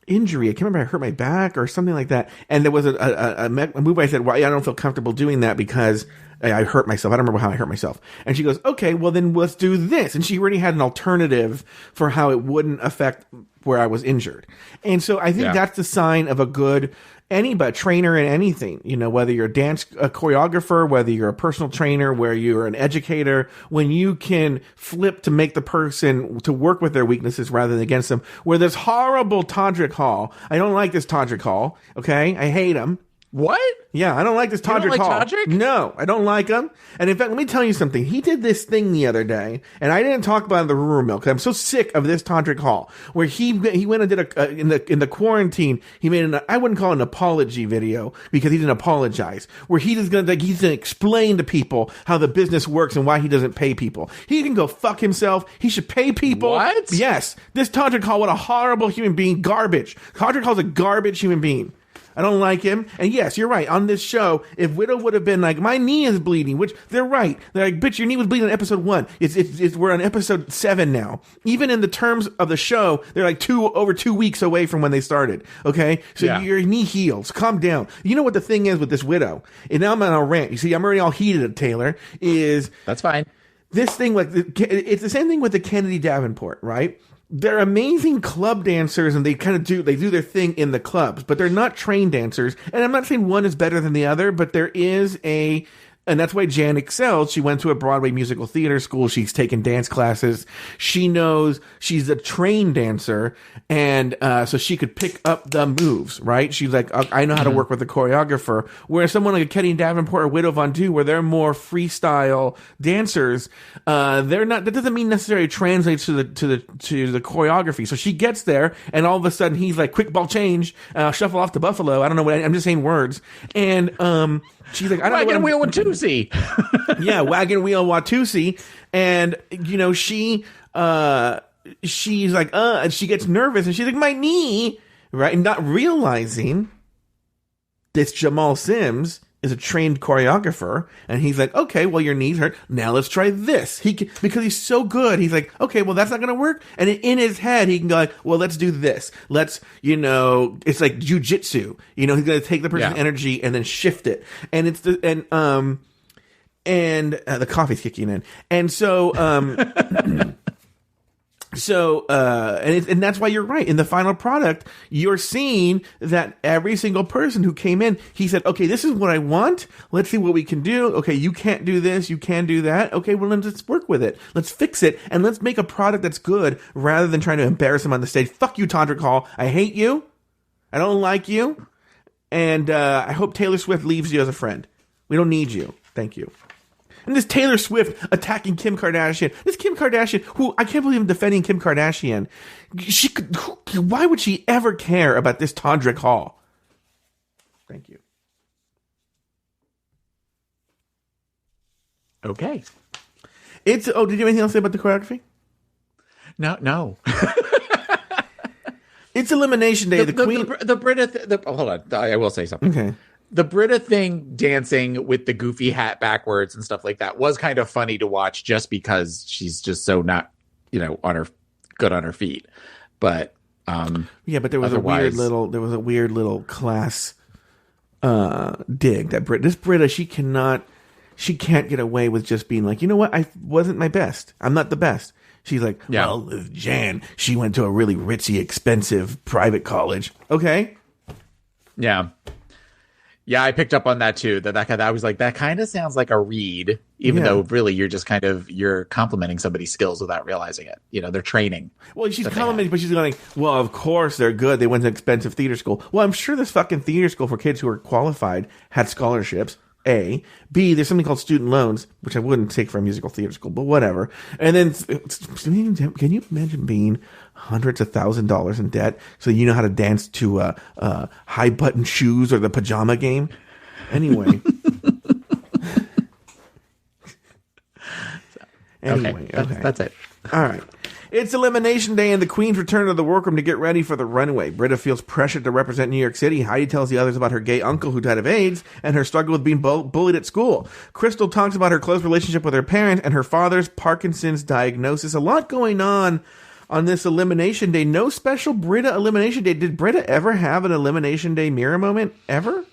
injury. I can't remember. I hurt my back or something like that. And there was a move. I said, well, I don't feel comfortable doing that because I hurt myself. I don't remember how I hurt myself. And she goes, okay, well then let's do this. And she already had an alternative for how it wouldn't affect where I was injured. And so I think that's the sign of a good trainer in anything, whether you're a choreographer, whether you're a personal trainer, where you're an educator, when you can flip to make the person to work with their weaknesses rather than against them. Where this horrible Todrick Hall, I don't like this Todrick Hall. Okay. I hate him. What? Yeah, I don't like this Todrick Hall. Todrick? No, I don't like him. And in fact, let me tell you something. He did this thing the other day, and I didn't talk about it in the rumor mill because I'm so sick of this Todrick Hall, where he went and did in the quarantine. He made I wouldn't call it an apology video because he didn't apologize. Where he's gonna explain to people how the business works and why he doesn't pay people. He can go fuck himself. He should pay people. What? Yes, this Todrick Hall, what a horrible human being. Garbage. Todrick Hall's a garbage human being. I don't like him. And yes, you're right. On this show, if Widow would have been like, my knee is bleeding, which they're right. They're like, bitch, your knee was bleeding on episode 1. We're on episode 7 now. Even in the terms of the show, they're like over 2 weeks away from when they started. Okay? So your knee heals. Calm down. You know what the thing is with this Widow? And now I'm on a rant. You see, I'm already all heated at Taylor. That's fine. This thing, it's the same thing with the Kennedy Davenport, right? They're amazing club dancers and they do their thing in the clubs, but they're not trained dancers. And I'm not saying one is better than the other, but there is and that's why Jan excels. She went to a Broadway musical theater school. She's taken dance classes. She knows she's a trained dancer. And so she could pick up the moves, right? She's like, I know how to work with the choreographer. Whereas someone like a Kenny Davenport or Widow Von Du, where they're more freestyle dancers, they're not, that doesn't mean necessarily translates to the choreography. So she gets there and all of a sudden he's like, quick ball change, shuffle off to Buffalo. I don't know I'm just saying words. And, she's like, I don't know. Wagon wheel Watusi. Yeah, wagon wheel Watusi. And, she's like, and she gets nervous and she's like, my knee, right? And not realizing this Jamal Sims is a trained choreographer, and he's like, okay, well, your knees hurt. Now let's try this. Because he's so good, he's like, okay, well, that's not going to work. And in his head, he can go like, well, let's do this. Let's, it's like jujitsu. He's going to take the person's energy and then shift it. And it's the coffee's kicking in. And so, and that's why you're right. In the final product, you're seeing that every single person who came in, he said, okay, this is what I want. Let's see what we can do. Okay, you can't do this. You can do that. Okay, well, then let's work with it. Let's fix it. And let's make a product that's good rather than trying to embarrass him on the stage. Fuck you, Todrick Hall. I hate you. I don't like you. And I hope Taylor Swift leaves you as a friend. We don't need you. Thank you. And this Taylor Swift attacking Kim Kardashian. This Kim Kardashian, who I can't believe I'm defending Kim Kardashian. Why would she ever care about this Todrick Hall? Thank you. Okay. Did you have anything else to say about the choreography? No. It's Elimination Day. The Queen. Hold on. I will say something. Okay. The Britta thing, dancing with the goofy hat backwards and stuff like that, was kind of funny to watch just because she's just so not, good on her feet. But but there was a weird little class dig that Britta she can't get away with just being like, you know what, I wasn't my best. I'm not the best. She's like, well, Jan, she went to a really ritzy, expensive private college. Okay. Yeah. Yeah, I picked up on that too. I was like, that kind of sounds like a read, even though really you're complimenting somebody's skills without realizing it. They're training. Well, she's complimenting, but she's going, well, of course they're good. They went to an expensive theater school. Well, I'm sure this fucking theater school for kids who are qualified had scholarships. A. B, there's something called student loans, which I wouldn't take for a musical theater school, but whatever. And then, can you imagine being hundreds of $1,000s in debt so you know how to dance to high button shoes or the pajama game? Anyway. Okay. That's it. All right. It's Elimination Day and the Queen's return to the workroom to get ready for the runway. Britta feels pressured to represent New York City. Heidi tells the others about her gay uncle who died of AIDS and her struggle with being bullied at school. Crystal talks about her close relationship with her parents and her father's Parkinson's diagnosis. A lot going on this Elimination Day. No special Britta Elimination Day. Did Britta ever have an Elimination Day mirror moment? Ever?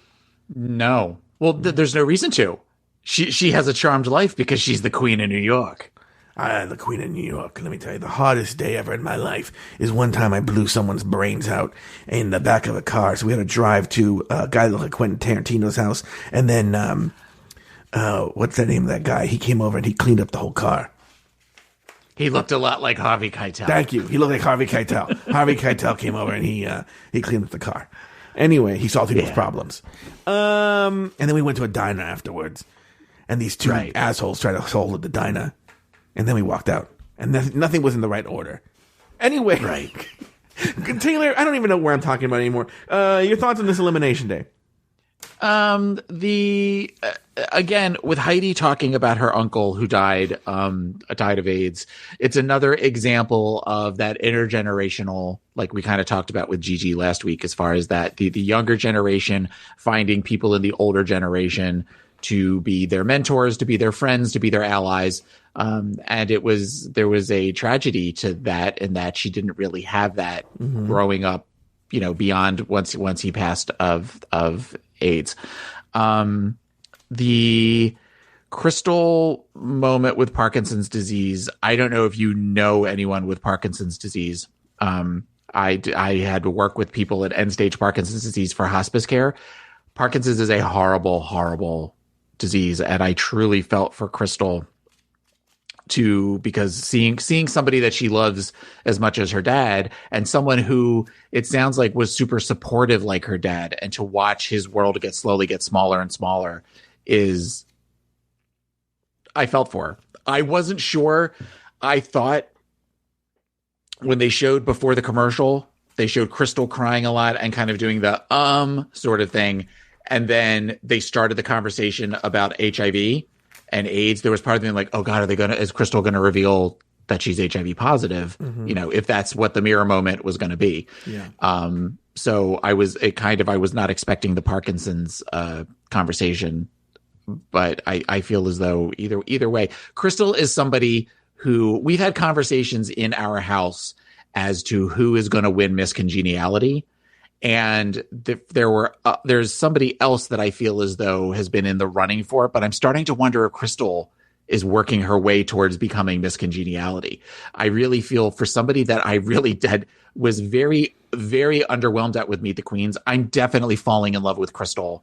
No. Well, there's no reason to. She has a charmed life because she's the Queen of New York. The Queen of New York. Let me tell you, the hardest day ever in my life is one time I blew someone's brains out in the back of a car. So we had to drive to a guy that looked like Quentin Tarantino's house. And then, what's the name of that guy? He came over and he cleaned up the whole car. He looked a lot like Harvey Keitel. Thank you. He looked like Harvey Keitel. Harvey Keitel came over and he cleaned up the car. Anyway, he solved people's problems. And then we went to a diner afterwards. And these two assholes tried to hold at the diner. And then we walked out. And nothing was in the right order. Anyway. Right. Taylor, I don't even know where I'm talking about anymore. Your thoughts on this Elimination Day? Again, with Heidi talking about her uncle who died of AIDS, it's another example of that intergenerational, like we kind of talked about with Gigi last week, as far as that the younger generation finding people in the older generation to be their mentors, to be their friends, to be their allies. And there was a tragedy to that, in that she didn't really have that growing up, beyond once he passed of AIDS. The Crystal moment with Parkinson's disease, I don't know if you know anyone with Parkinson's disease. I had to work with people at end-stage Parkinson's disease for hospice care. Parkinson's is a horrible, horrible disease, and I truly felt for Crystal because seeing somebody that she loves as much as her dad, and someone who it sounds like was super supportive like her dad, and to watch his world slowly get smaller and smaller, I felt for her. I wasn't sure. I thought when they showed before the commercial, they showed Crystal crying a lot and kind of doing the sort of thing. And then they started the conversation about HIV and AIDS. There was part of me like, oh God, is Crystal going to reveal that she's HIV positive? If that's what the mirror moment was going to be. Yeah. So I was not expecting the Parkinson's conversation, but I feel as though either way, Crystal is somebody who we've had conversations in our house as to who is going to win Miss Congeniality. And there's somebody else that I feel as though has been in the running for it, but I'm starting to wonder if Crystal is working her way towards becoming Miss Congeniality. I really feel for somebody that I really was very, very underwhelmed at with Meet the Queens, I'm definitely falling in love with Crystal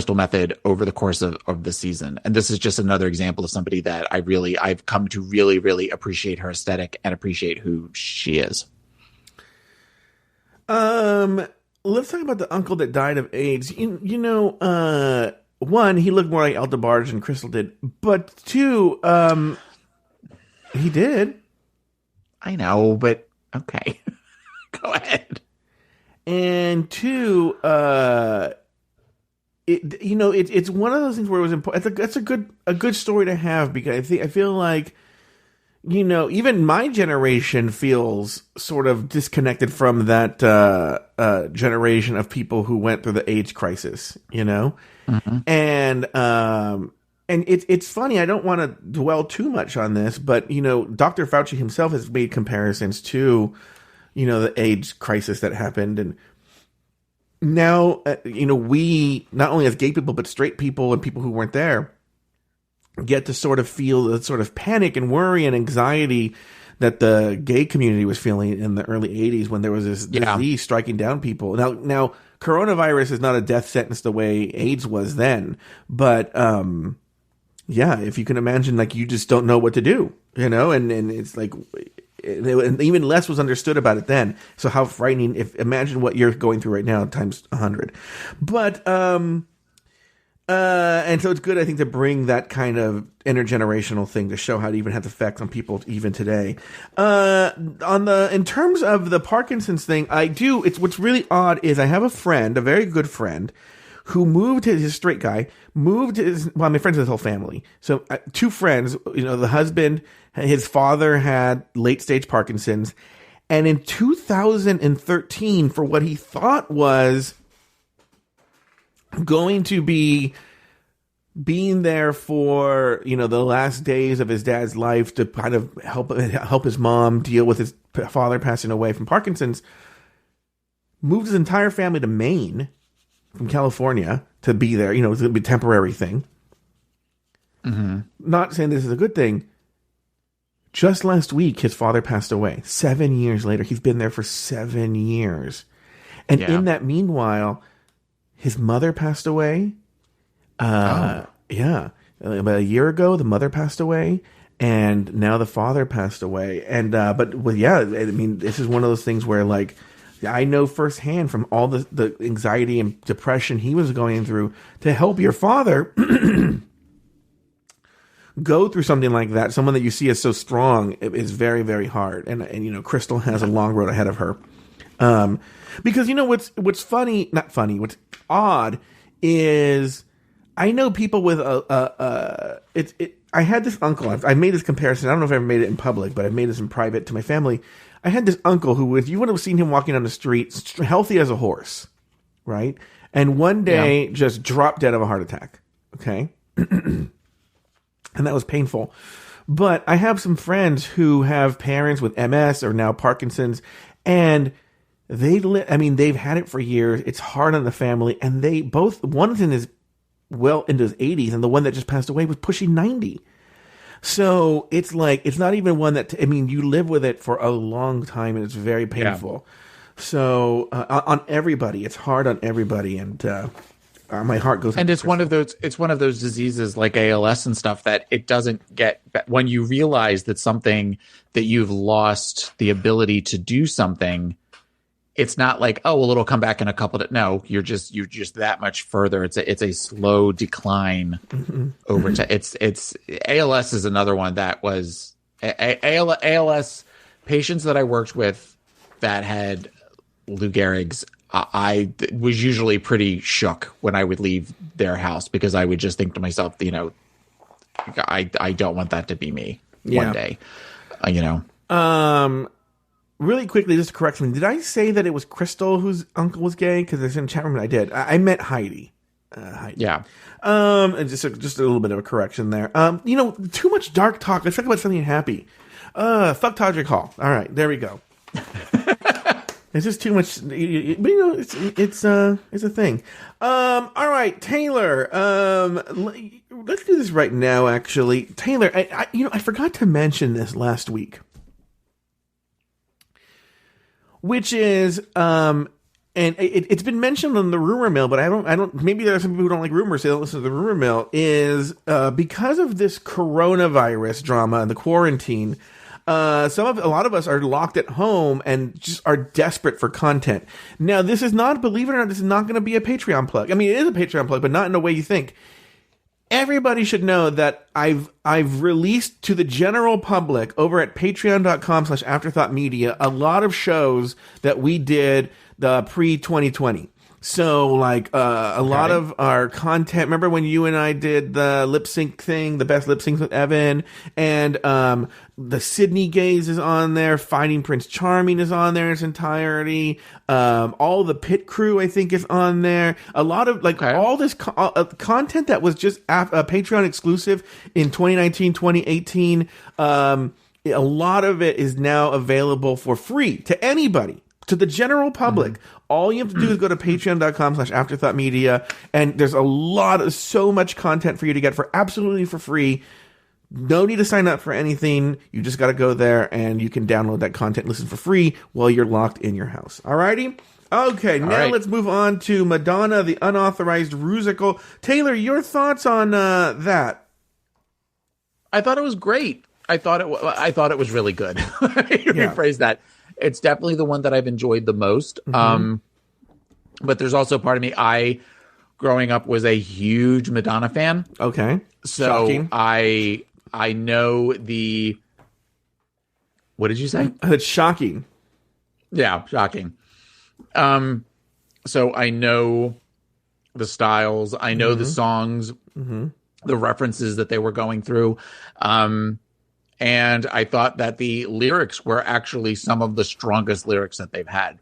Method over the course of the season. And this is just another example of somebody that I've come to really, really appreciate her aesthetic and appreciate who she is. Let's talk about the uncle that died of AIDS. One, he looked more like Aldebarge than Crystal did, but two, he did. I know, but okay. Go ahead. And two, it's one of those things where it was important. That's a good story to have, because I feel like, even my generation feels sort of disconnected from that generation of people who went through the AIDS crisis, Mm-hmm. And it's funny. I don't want to dwell too much on this, but Dr. Fauci himself has made comparisons to, the AIDS crisis that happened, and now we, not only as gay people but straight people and people who weren't there, get to sort of feel the sort of panic and worry and anxiety that the gay community was feeling in the early 80s when there was this disease striking down people. Now, coronavirus is not a death sentence the way AIDS was then, but if you can imagine, like, you just don't know what to do, and it's like, and even less was understood about it then. So how frightening! Imagine what you're going through right now times 100. But and so it's good, I think, to bring that kind of intergenerational thing to show how it even has effects on people even today. In terms of the Parkinson's thing, what's really odd is I have a friend, a very good friend, who moved his straight guy, my friends, his whole family. So two friends, the husband, his father had late stage Parkinson's. And in 2013, for what he thought was going to be being there for, the last days of his dad's life to kind of help his mom deal with his father passing away from Parkinson's, moved his entire family to Maine from California to be there. It's going to be a temporary thing. Mm-hmm. Not saying this is a good thing. Just last week, his father passed away. 7 years later. He's been there for 7 years. And in that meanwhile, his mother passed away. About a year ago, the mother passed away, and now the father passed away. And this is one of those things where, like, I know firsthand from all the anxiety and depression he was going through, to help your father go through something like that, someone that you see as so strong, is very, very hard. And Crystal has a long road ahead of her. Because what's funny, not funny, what's odd is I know people with I had this uncle. I made this comparison. I don't know if I ever made it in public, but I made this in private to my family. I had this uncle who, if you would have seen him walking on the street, healthy as a horse, right? And one day just dropped dead of a heart attack. Okay. And that was painful. But I have some friends who have parents with MS or now Parkinson's, and they've had it for years. It's hard on the family, and one of them is well into his 80s, and the one that just passed away was pushing 90. So it's like, it's not even one that, you live with it for a long time, and it's very painful. Yeah. So on everybody, it's hard on everybody, and my heart goes. And it's one of those diseases like ALS and stuff that it doesn't get, when you realize that something that you've lost the ability to do something, it's not like, oh, well, it'll come back in a couple of, no, you're just that much further. It's a slow decline over time. It's ALS is another one that was ALS patients that I worked with that had Lou Gehrig's. I was usually pretty shook when I would leave their house, because I would just think to myself, I don't want that to be me one day, really quickly, just to correct me, did I say that it was Crystal whose uncle was gay? Because it's in the chat room, and I did. I meant Heidi. Heidi. Yeah. And just a little bit of a correction there. Too much dark talk. Let's talk about something happy. Fuck Todrick Hall. All right, there we go. It's just too much, but it's a thing. All right, Taylor. Let's do this right now. Actually, Taylor, I forgot to mention this last week, which is and it's been mentioned on the rumor mill, but I don't. Maybe there are some people who don't like rumors, so they don't listen to the rumor mill. Is because of this coronavirus drama and the quarantine. A lot of us are locked at home and just are desperate for content. Now, this is not, believe it or not, this is not going to be a Patreon plug. I mean, it is a Patreon plug, but not in the way you think. Everybody should know that I've released to the general public over at patreon.com/afterthoughtmedia a lot of shows that we did the pre-2020. So, like, a lot of our content, remember when you and I did the lip sync thing, the best lip syncs with Evan, and the Sydney Gaze is on there, Finding Prince Charming is on there in its entirety, all the Pit Crew, I think, is on there, a lot of, all this content that was just Patreon exclusive in 2019, 2018, a lot of it is now available for free to anybody. To the general public, all you have to do is go to patreon.com/afterthoughtmedia, and there's so much content for you to get for absolutely for free. No need to sign up for anything. You just got to go there, and you can download that content, listen for free while you're locked in your house. Alrighty? Okay, now let's move on to Madonna, the Unauthorized Rusical. Taylor, your thoughts on that? I thought it was great. I thought it was really good. Rephrase that. It's definitely the one that I've enjoyed the most. But there's also part of me, growing up, was a huge Madonna fan. Okay. So shocking. I know the... What did you say? It's shocking. Yeah, shocking. So I know the styles. I know the songs, the references that they were going through. And I thought that the lyrics were actually some of the strongest lyrics that they've had,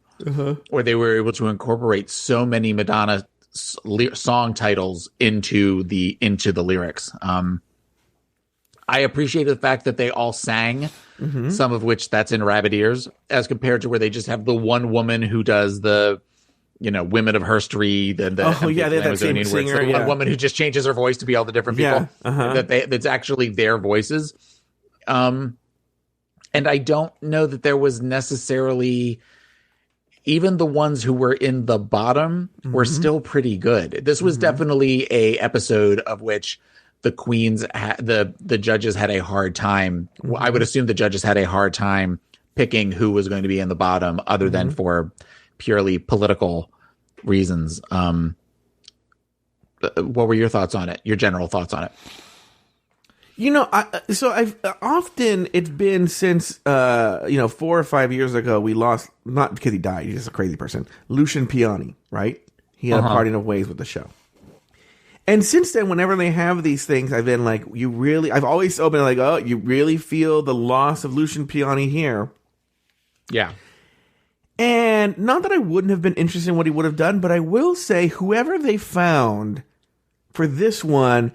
where they were able to incorporate so many Madonna song titles into the lyrics. I appreciate the fact that they all sang, some of which that's in rabbit ears, as compared to where they just have the one woman who does the, Women of Her Street and the that same singer, one woman who just changes her voice to be all the different people that's actually their voices. And I don't know that there was necessarily, even the ones who were in the bottom were still pretty good. This was definitely a episode of which the queens, the judges had a hard time. I would assume the judges had a hard time picking who was going to be in the bottom, other than for purely political reasons. What were your thoughts on it? Your general thoughts on it? I've often, it's been since 4 or 5 years ago, we lost, not because he died, he's just a crazy person, Lucian Piani, right? He had a parting of ways with the show. And since then, whenever they have these things, I've been like, I've always been like, oh, you really feel the loss of Lucian Piani here. Yeah. And not that I wouldn't have been interested in what he would have done, but I will say whoever they found for this one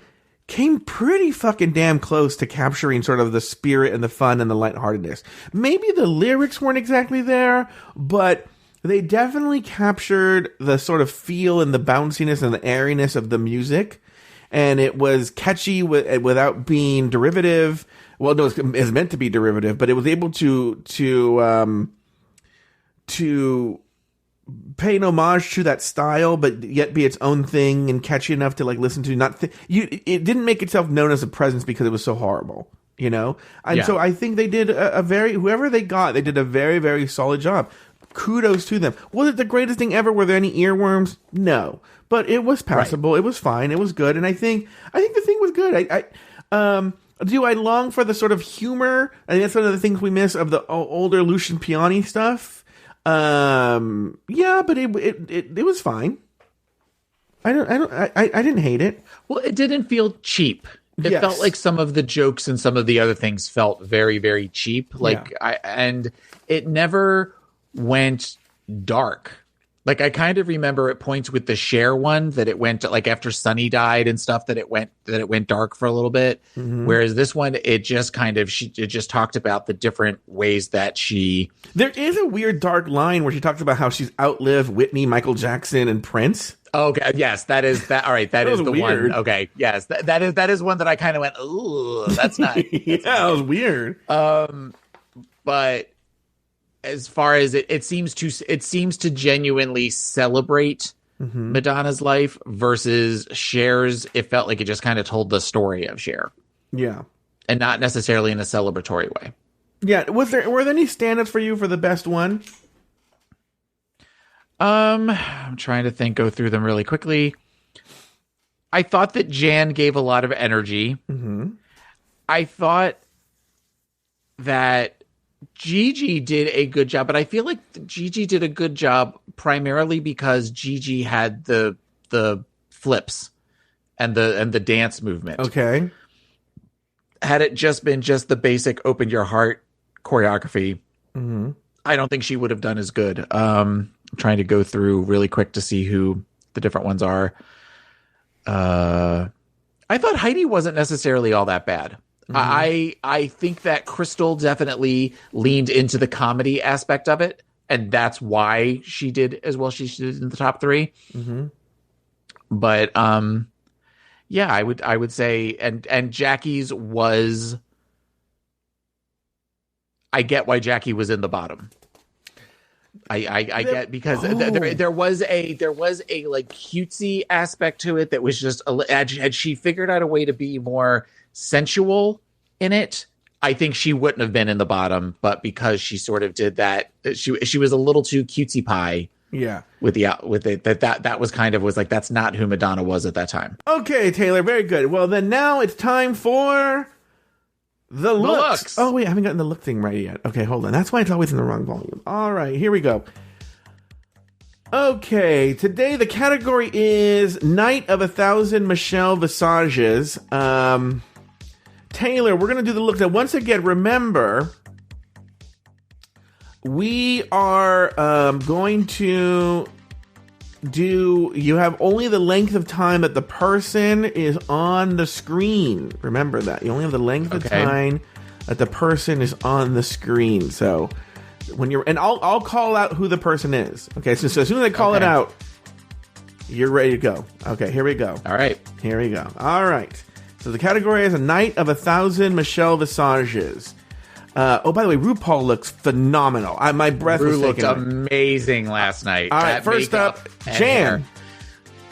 came pretty fucking damn close to capturing sort of the spirit and the fun and the lightheartedness. Maybe the lyrics weren't exactly there, but they definitely captured the sort of feel and the bounciness and the airiness of the music. And it was catchy without being derivative. Well, no, it's meant to be derivative, but it was able to pay an homage to that style, but yet be its own thing and catchy enough to listen to. It didn't make itself known as a presence because it was so horrible, And so I think they did whoever they got, they did a very, very solid job. Kudos to them. Was it the greatest thing ever? Were there any earworms? No, but it was passable. Right. It was fine. It was good, and I think the thing was good. Do I long for the sort of humor? I think that's one of the things we miss of the older Lucian Piani stuff. Yeah, but it was fine. I didn't hate it. Well, it didn't feel cheap. It felt like some of the jokes and some of the other things felt very, very cheap. And it never went dark. Like, I kind of remember at points with the Cher one that it went like after Sunny died and stuff that it went dark for a little bit. Mm-hmm. Whereas this one, it just just talked about the different ways that there is a weird dark line where she talks about how she's outlived Whitney, Michael Jackson, and Prince. Okay. Yes, that is that. All right. That is the weird one. Okay. Yes. That is one that I kind of went, ooh, that's not. That was weird. But as far as it seems to genuinely celebrate Madonna's life versus Cher's. It felt like it just kind of told the story of Cher. Yeah. And not necessarily in a celebratory way. Yeah. Were there any stand-ups for you for the best one? I'm trying to go through them really quickly. I thought that Jan gave a lot of energy. Mm-hmm. I thought that Gigi did a good job, but I feel like Gigi did a good job primarily because Gigi had the flips and the dance movement. Okay. Had it just been the basic open your heart choreography, I don't think she would have done as good. I'm trying to go through really quick to see who the different ones are. I thought Heidi wasn't necessarily all that bad. I think that Crystal definitely leaned into the comedy aspect of it, and that's why she did as well. She did in the top three. Mm-hmm. But yeah, I would say, and Jackie's was. I get why Jackie was in the bottom. I get because there was a like cutesy aspect to it that was just had she figured out a way to be more sensual in it, I think she wouldn't have been in the bottom, but because she sort of did that, she was a little too cutesy pie. Yeah. With it that was kind of was like, that's not who Madonna was at that time. Okay, Taylor, very good. Well, then now it's time for the looks. Oh wait, I haven't gotten the look thing right yet. Okay, hold on. That's why it's always in the wrong volume. All right, here we go. Okay, today the category is Night of 1,000 Michelle Visages. Taylor, we're going to do the look. Now, once again, remember, we are going to do, you have only the length of time that the person is on the screen. Remember that. You only have the length of time that the person is on the screen. So when you're, and I'll call out who the person is. Okay, so as soon as I call it out, you're ready to go. Okay, here we go. All right. Here we go. All right. So the category is A Night of 1,000 Michelle Visages. Oh, by the way, RuPaul looks phenomenal. My breath was looked taken amazing last night. All right, first up, Jan.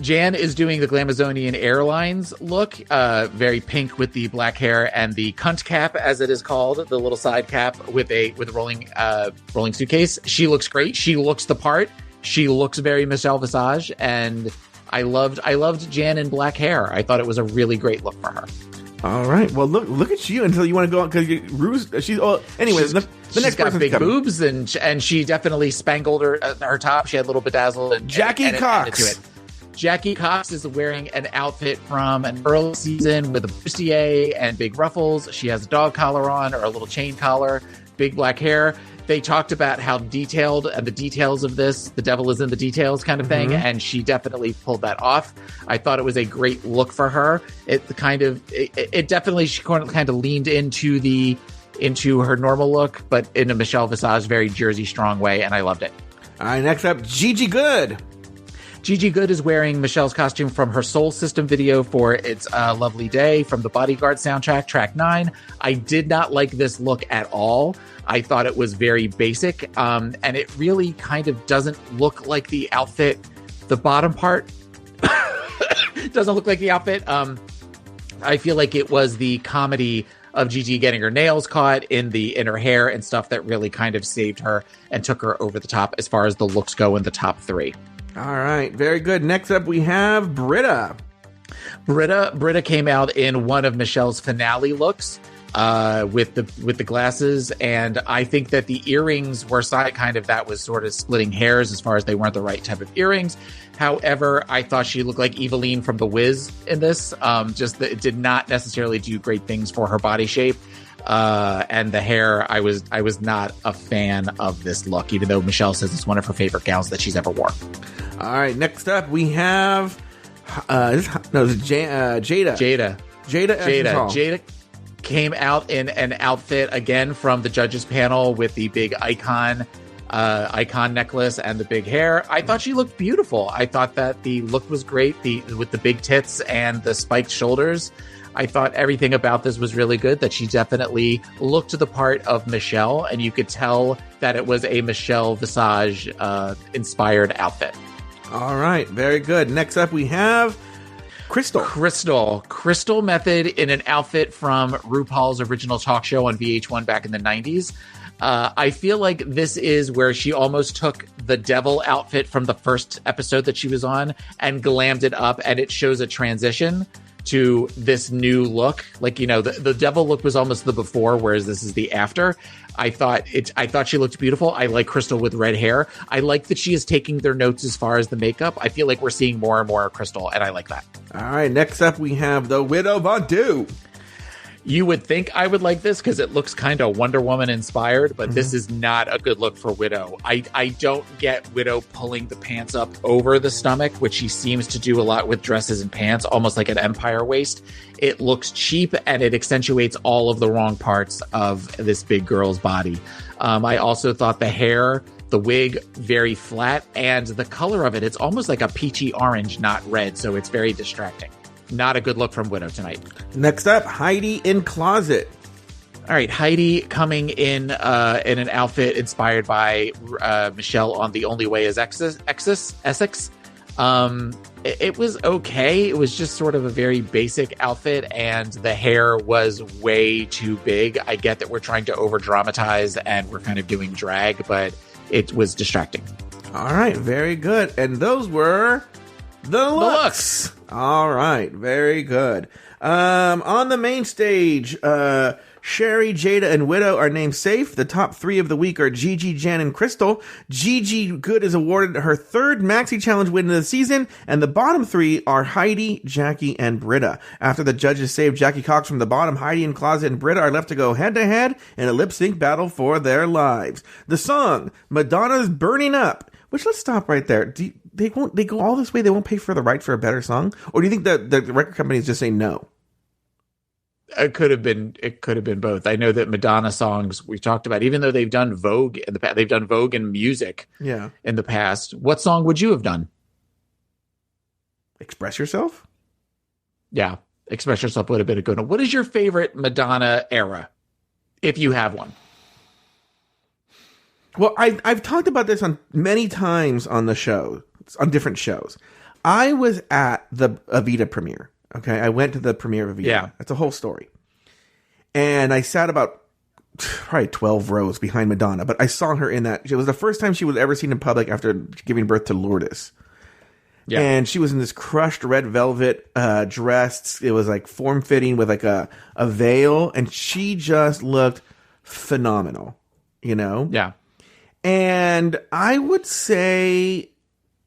Jan is doing the Glamazonian Airlines look, very pink with the black hair and the cunt cap, as it is called, the little side cap with a rolling suitcase. She looks great. She looks the part. She looks very Michelle Visage, and I loved Jan in black hair. I thought it was a really great look for her. All right. Well, look at you until you want to go on because she's. Oh, anyways, the next got big coming. boobs and she definitely spangled her top. She had a little bedazzle and Jackie Cox. To it. Jackie Cox is wearing an outfit from an early season with a bustier and big ruffles. She has a dog collar on or a little chain collar, big black hair. They talked about how detailed and the details of this, the devil is in the details kind of thing, and she definitely pulled that off. I thought it was a great look for her. It definitely, she kind of leaned into her normal look, but in a Michelle Visage, very Jersey strong way, and I loved it. All right, next up, Gigi Goode. Gigi Goode is wearing Michelle's costume from her Soul System video for It's a Lovely Day from the Bodyguard soundtrack, track 9. I did not like this look at all. I thought it was very basic, and it really kind of doesn't look like the outfit. The bottom part doesn't look like the outfit. I feel like it was the comedy of Gigi getting her nails caught in her hair and stuff that really kind of saved her and took her over the top as far as the looks go in the top 3. All right, very good. Next up, we have Britta. Britta came out in one of Michelle's finale looks. with the glasses, and I think that the earrings were that was sort of splitting hairs as far as they weren't the right type of earrings. However, I thought she looked like Eveline from The Wiz in this. Just that it did not necessarily do great things for her body shape. And the hair, I was not a fan of this look, even though Michelle says it's one of her favorite gowns that she's ever worn. All right, next up we have Jada. Jada came out in an outfit again from the judges panel with the big icon necklace and the big hair. I thought she looked beautiful. I thought that the look was great, with the big tits and the spiked shoulders. I thought everything about this was really good, that she definitely looked to the part of Michelle, and you could tell that it was a Michelle Visage inspired outfit. All right, very good. Next up we have Crystal Method in an outfit from RuPaul's original talk show on VH1 back in the 90s. I feel like this is where she almost took the devil outfit from the first episode that she was on and glammed it up, and it shows a transition to this new look. Like, the devil look was almost the before, whereas this is the after. I thought she looked beautiful. I like Crystal with red hair. I like that she is taking their notes as far as the makeup. I feel like we're seeing more and more of Crystal, and I like that. All right, next up we have the Widow Von Du. You would think I would like this because it looks kind of Wonder Woman inspired, but this is not a good look for Widow. I don't get Widow pulling the pants up over the stomach, which she seems to do a lot with dresses and pants, almost like an empire waist. It looks cheap, and it accentuates all of the wrong parts of this big girl's body. I also thought the hair, the wig, very flat, and the color of it, it's almost like a peachy orange, not red, so it's very distracting. Not a good look from Widow tonight. Next up, Heidi in Closet. All right, Heidi coming in an outfit inspired by Michelle on The Only Way is Essex. It was okay. It was just sort of a very basic outfit, and the hair was way too big. I get that we're trying to over dramatize and we're kind of doing drag, but it was distracting. All right, very good. And those were the looks. All right, very good. On the main stage, Sherry, Jada, and Widow are named safe. The top three of the week are Gigi, Jan, and Crystal. Gigi Good is awarded her third Maxi Challenge win of the season, and the bottom three are Heidi, Jackie, and Britta. After the judges saved Jackie Cox from the bottom, Heidi in Closet and Britta are left to go head-to-head in a lip-sync battle for their lives. The song, Madonna's Burning Up, which, let's stop right there. They go all this way, they won't pay for the right for a better song? Or do you think that the record companies just say no? It could have been both. I know that Madonna songs we talked about, even though they've done Vogue in the past, they've done Vogue and music in the past. What song would you have done? Express Yourself? Yeah, Express Yourself would have been a good one. What is your favorite Madonna era, if you have one? Well, I've talked about this on many times on the show, on different shows. I was at the Evita premiere. Okay, I went to the premiere of Evita. Yeah. That's a whole story. And I sat about probably 12 rows behind Madonna, but I saw her in that. It was the first time she was ever seen in public after giving birth to Lourdes. Yeah. And she was in this crushed red velvet dress. It was like form-fitting with like a veil, and she just looked phenomenal, Yeah. And I would say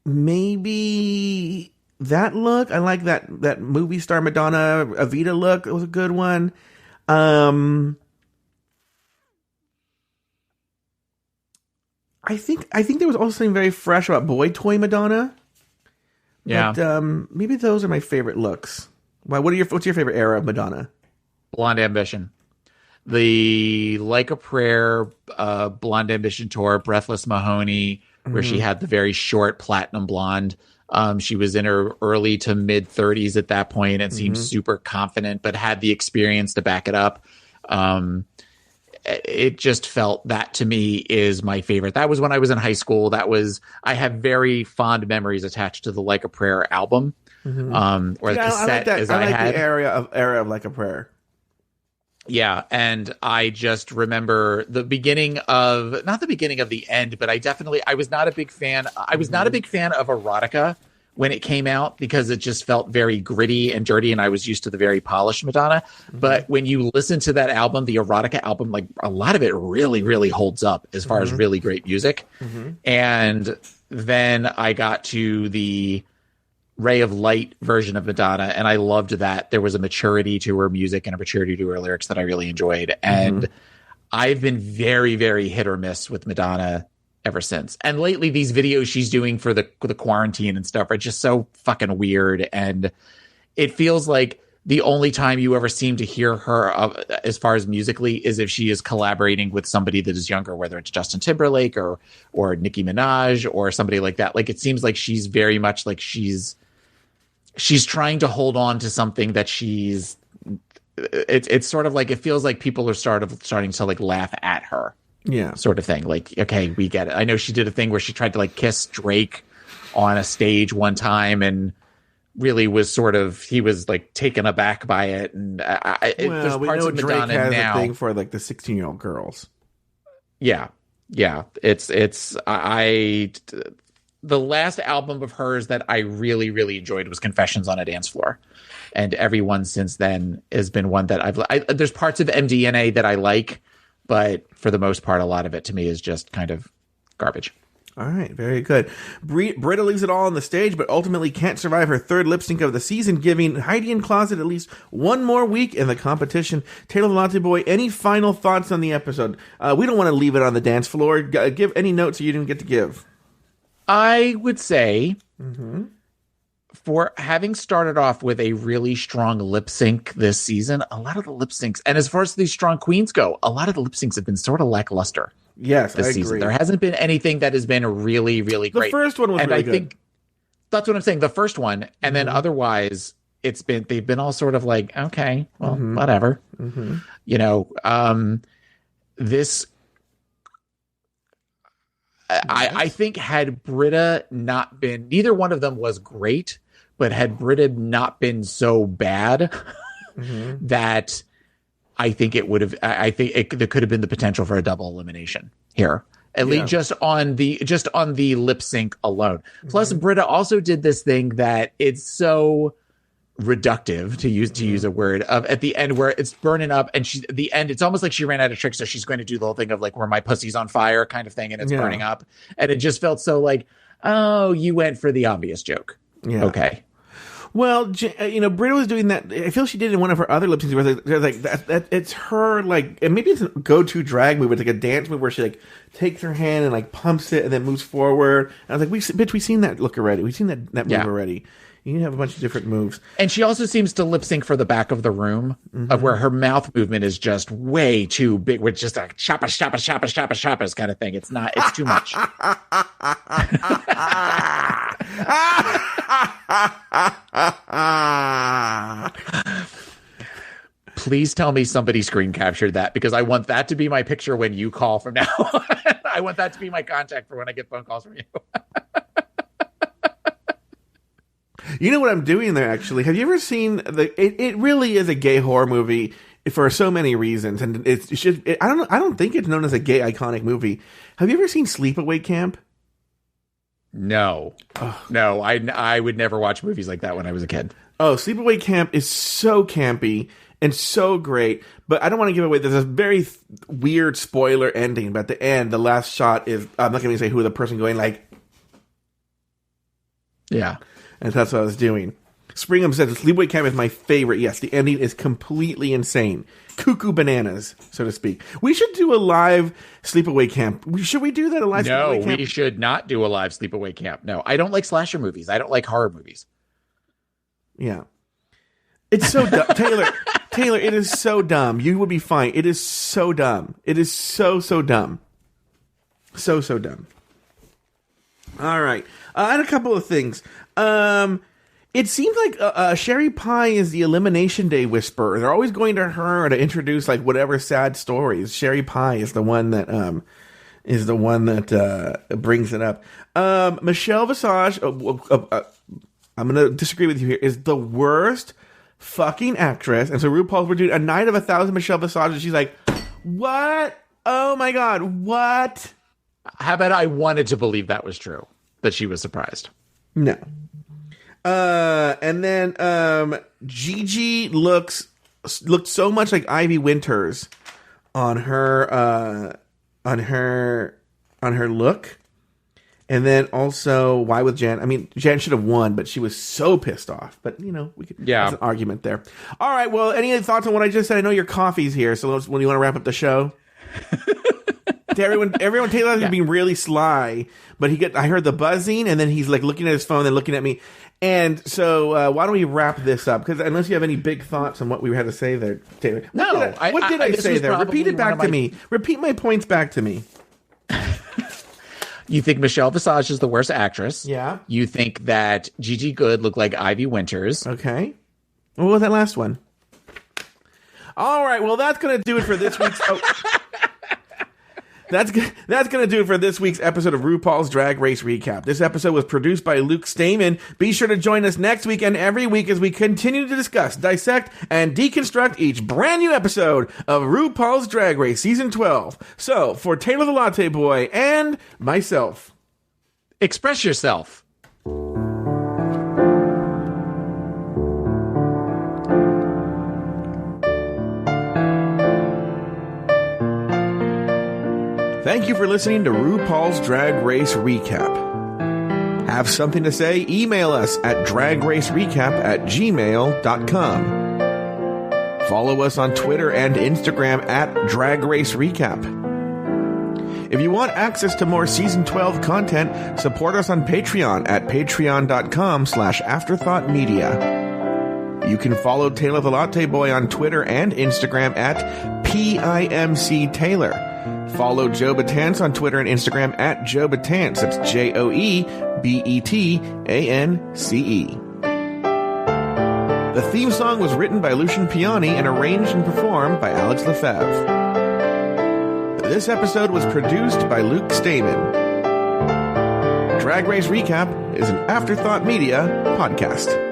maybe that look. I like that movie star Madonna Evita look. It was a good one. I think there was also something very fresh about Boy Toy Madonna. Yeah. But maybe those are my favorite looks. What's your favorite era of Madonna? Blonde Ambition. The Like a Prayer Blonde Ambition tour, Breathless Mahoney, where she had the very short platinum blonde. She was in her early to mid 30s at that point and seemed super confident, but had the experience to back it up. It just felt, that to me is my favorite. That was when I was in high school. I have very fond memories attached to the Like a Prayer album, or the cassette I had. The era of Like a Prayer. Yeah, and I just remember not the beginning of the end, but I was not a big fan. I was not a big fan of Erotica, when it came out because it just felt very gritty and dirty, and I was used to the very polished Madonna. But when you listen to that album, the Erotica album, like a lot of it really, really holds up as far as really great music. And then I got to the Ray of Light version of Madonna, and I loved that. There was a maturity to her music and a maturity to her lyrics that I really enjoyed. And I've been very, very hit or miss with Madonna ever since. And lately, these videos she's doing for the quarantine and stuff are just so fucking weird. And it feels like the only time you ever seem to hear her as far as musically is if she is collaborating with somebody that is younger, whether it's Justin Timberlake or Nicki Minaj or somebody like that. Like, it seems like she's very much like she's trying to hold on to something that it's sort of like, it feels like people are starting to like laugh at her. Yeah. Sort of thing. Like, okay, we get it. I know she did a thing where she tried to like kiss Drake on a stage one time and really was he was like taken aback by it. And there's parts of Madonna Drake has now. A thing for like the 16-year-old girls. Yeah. Yeah. The last album of hers that I really, really enjoyed was Confessions on a Dance Floor. And everyone since then has been one that there's parts of MDNA that I like, but for the most part, a lot of it to me is just kind of garbage. All right, very good. Britta leaves it all on the stage, but ultimately can't survive her third lip sync of the season, giving Heidi and Closet at least one more week in the competition. Taylor the Latte Boy, any final thoughts on the episode? We don't want to leave it on the dance floor. Give any notes you didn't get to give. I would say, for having started off with a really strong lip sync this season, a lot of the lip syncs, and as far as these strong queens go, a lot of the lip syncs have been sort of lackluster. Yes, this season. There hasn't been anything that has been really, really great. The first one was really good. I think that's what I'm saying. The first one, and then otherwise, they've been all sort of like, okay, well, whatever. You know, this. I think had Britta not been, neither one of them was great, but had Britta not been so bad that I think it would have, there could have been the potential for a double elimination here. At least just on the lip sync alone. Plus Britta also did this thing that it's so reductive, to use a word, of at the end where it's burning up and the end, it's almost like she ran out of tricks, so she's going to do the whole thing of like where my pussy's on fire kind of thing and it's burning up, and it just felt so like, oh, you went for the obvious joke. Okay, well, you know, Britta was doing that. I feel she did in one of her other lip syncs where there's like that it's her, like, and maybe it's a go-to drag move. It's like a dance move where she like takes her hand and like pumps it and then moves forward. And I was like, we've seen that look already. We've seen that move already. You can have a bunch of different moves. And she also seems to lip sync for the back of the room, of where her mouth movement is just way too big, with just a choppa kind of thing. It's too much. Please tell me somebody screen captured that, because I want that to be my picture when you call from now on. I want that to be my contact for when I get phone calls from you. You know what I'm doing there, actually? Have you ever seen it really is a gay horror movie for so many reasons, and I don't think it's known as a gay iconic movie. Have you ever seen Sleepaway Camp? No. No, I would never watch movies like that when I was a kid. Oh, Sleepaway Camp is so campy and so great, but I don't want to give away. There's a very weird spoiler ending, but at the end, the last shot is, I'm not going to say who the person going like. Yeah. And that's what I was doing. Springham says, Sleepaway Camp is my favorite. Yes, the ending is completely insane. Cuckoo bananas, so to speak. We should do a live Sleepaway Camp. Should we do that? Sleepaway Camp? No, we should not do a live Sleepaway Camp. No, I don't like slasher movies. I don't like horror movies. Yeah. It's so dumb. Taylor, it is so dumb. You would be fine. It is so dumb. It is so dumb. So dumb. All right. And a couple of things. It seems like Sherry Pie is the Elimination Day whisperer. They're always going to her to introduce like whatever sad stories. Sherry Pie is the one that brings it up. Michelle Visage, I'm gonna disagree with you here, is the worst fucking actress. And so RuPaul, we're doing a night of 1,000 Michelle Visage, and she's like, what? Oh my god, what? How about I wanted to believe that was true, that she was surprised? No. And then Gigi looked so much like Ivy Winters on her look. And then also, why with Jan? I mean, Jan should have won, but she was so pissed off. But, we could there's an argument there. All right, well, any thoughts on what I just said? I know your coffee's here, so when you want to wrap up the show? To everyone, Taylor's being really sly, but I heard the buzzing, and then he's like looking at his phone and looking at me. And so, why don't we wrap this up? Because unless you have any big thoughts on what we had to say there, Taylor. What did I say there? Repeat it back to me. Repeat my points back to me. You think Michelle Visage is the worst actress. Yeah. You think that Gigi Goode looked like Ivy Winters. Okay. What was that last one? All right. Well, that's going to do it for this week's... That's going to do it for this week's episode of RuPaul's Drag Race Recap. This episode was produced by Luke Stamen. Be sure to join us next week and every week as we continue to discuss, dissect, and deconstruct each brand new episode of RuPaul's Drag Race Season 12. So, for Taylor the Latte Boy and myself, express yourself. Thank you for listening to RuPaul's Drag Race Recap. Have something to say? Email us at dragracerecap@gmail.com. Follow us on Twitter and Instagram at Drag Race Recap. If you want access to more Season 12 content, support us on Patreon at patreon.com/afterthoughtmedia. You can follow Taylor the Latte Boy on Twitter and Instagram at PIMCTaylor. Follow Joe Betance on Twitter and Instagram at Joe Betance. That's JoeBetance. The theme song was written by Lucian Piani and arranged and performed by Alex Lefebvre. This episode was produced by Luke Stamen. Drag Race Recap is an Afterthought Media podcast.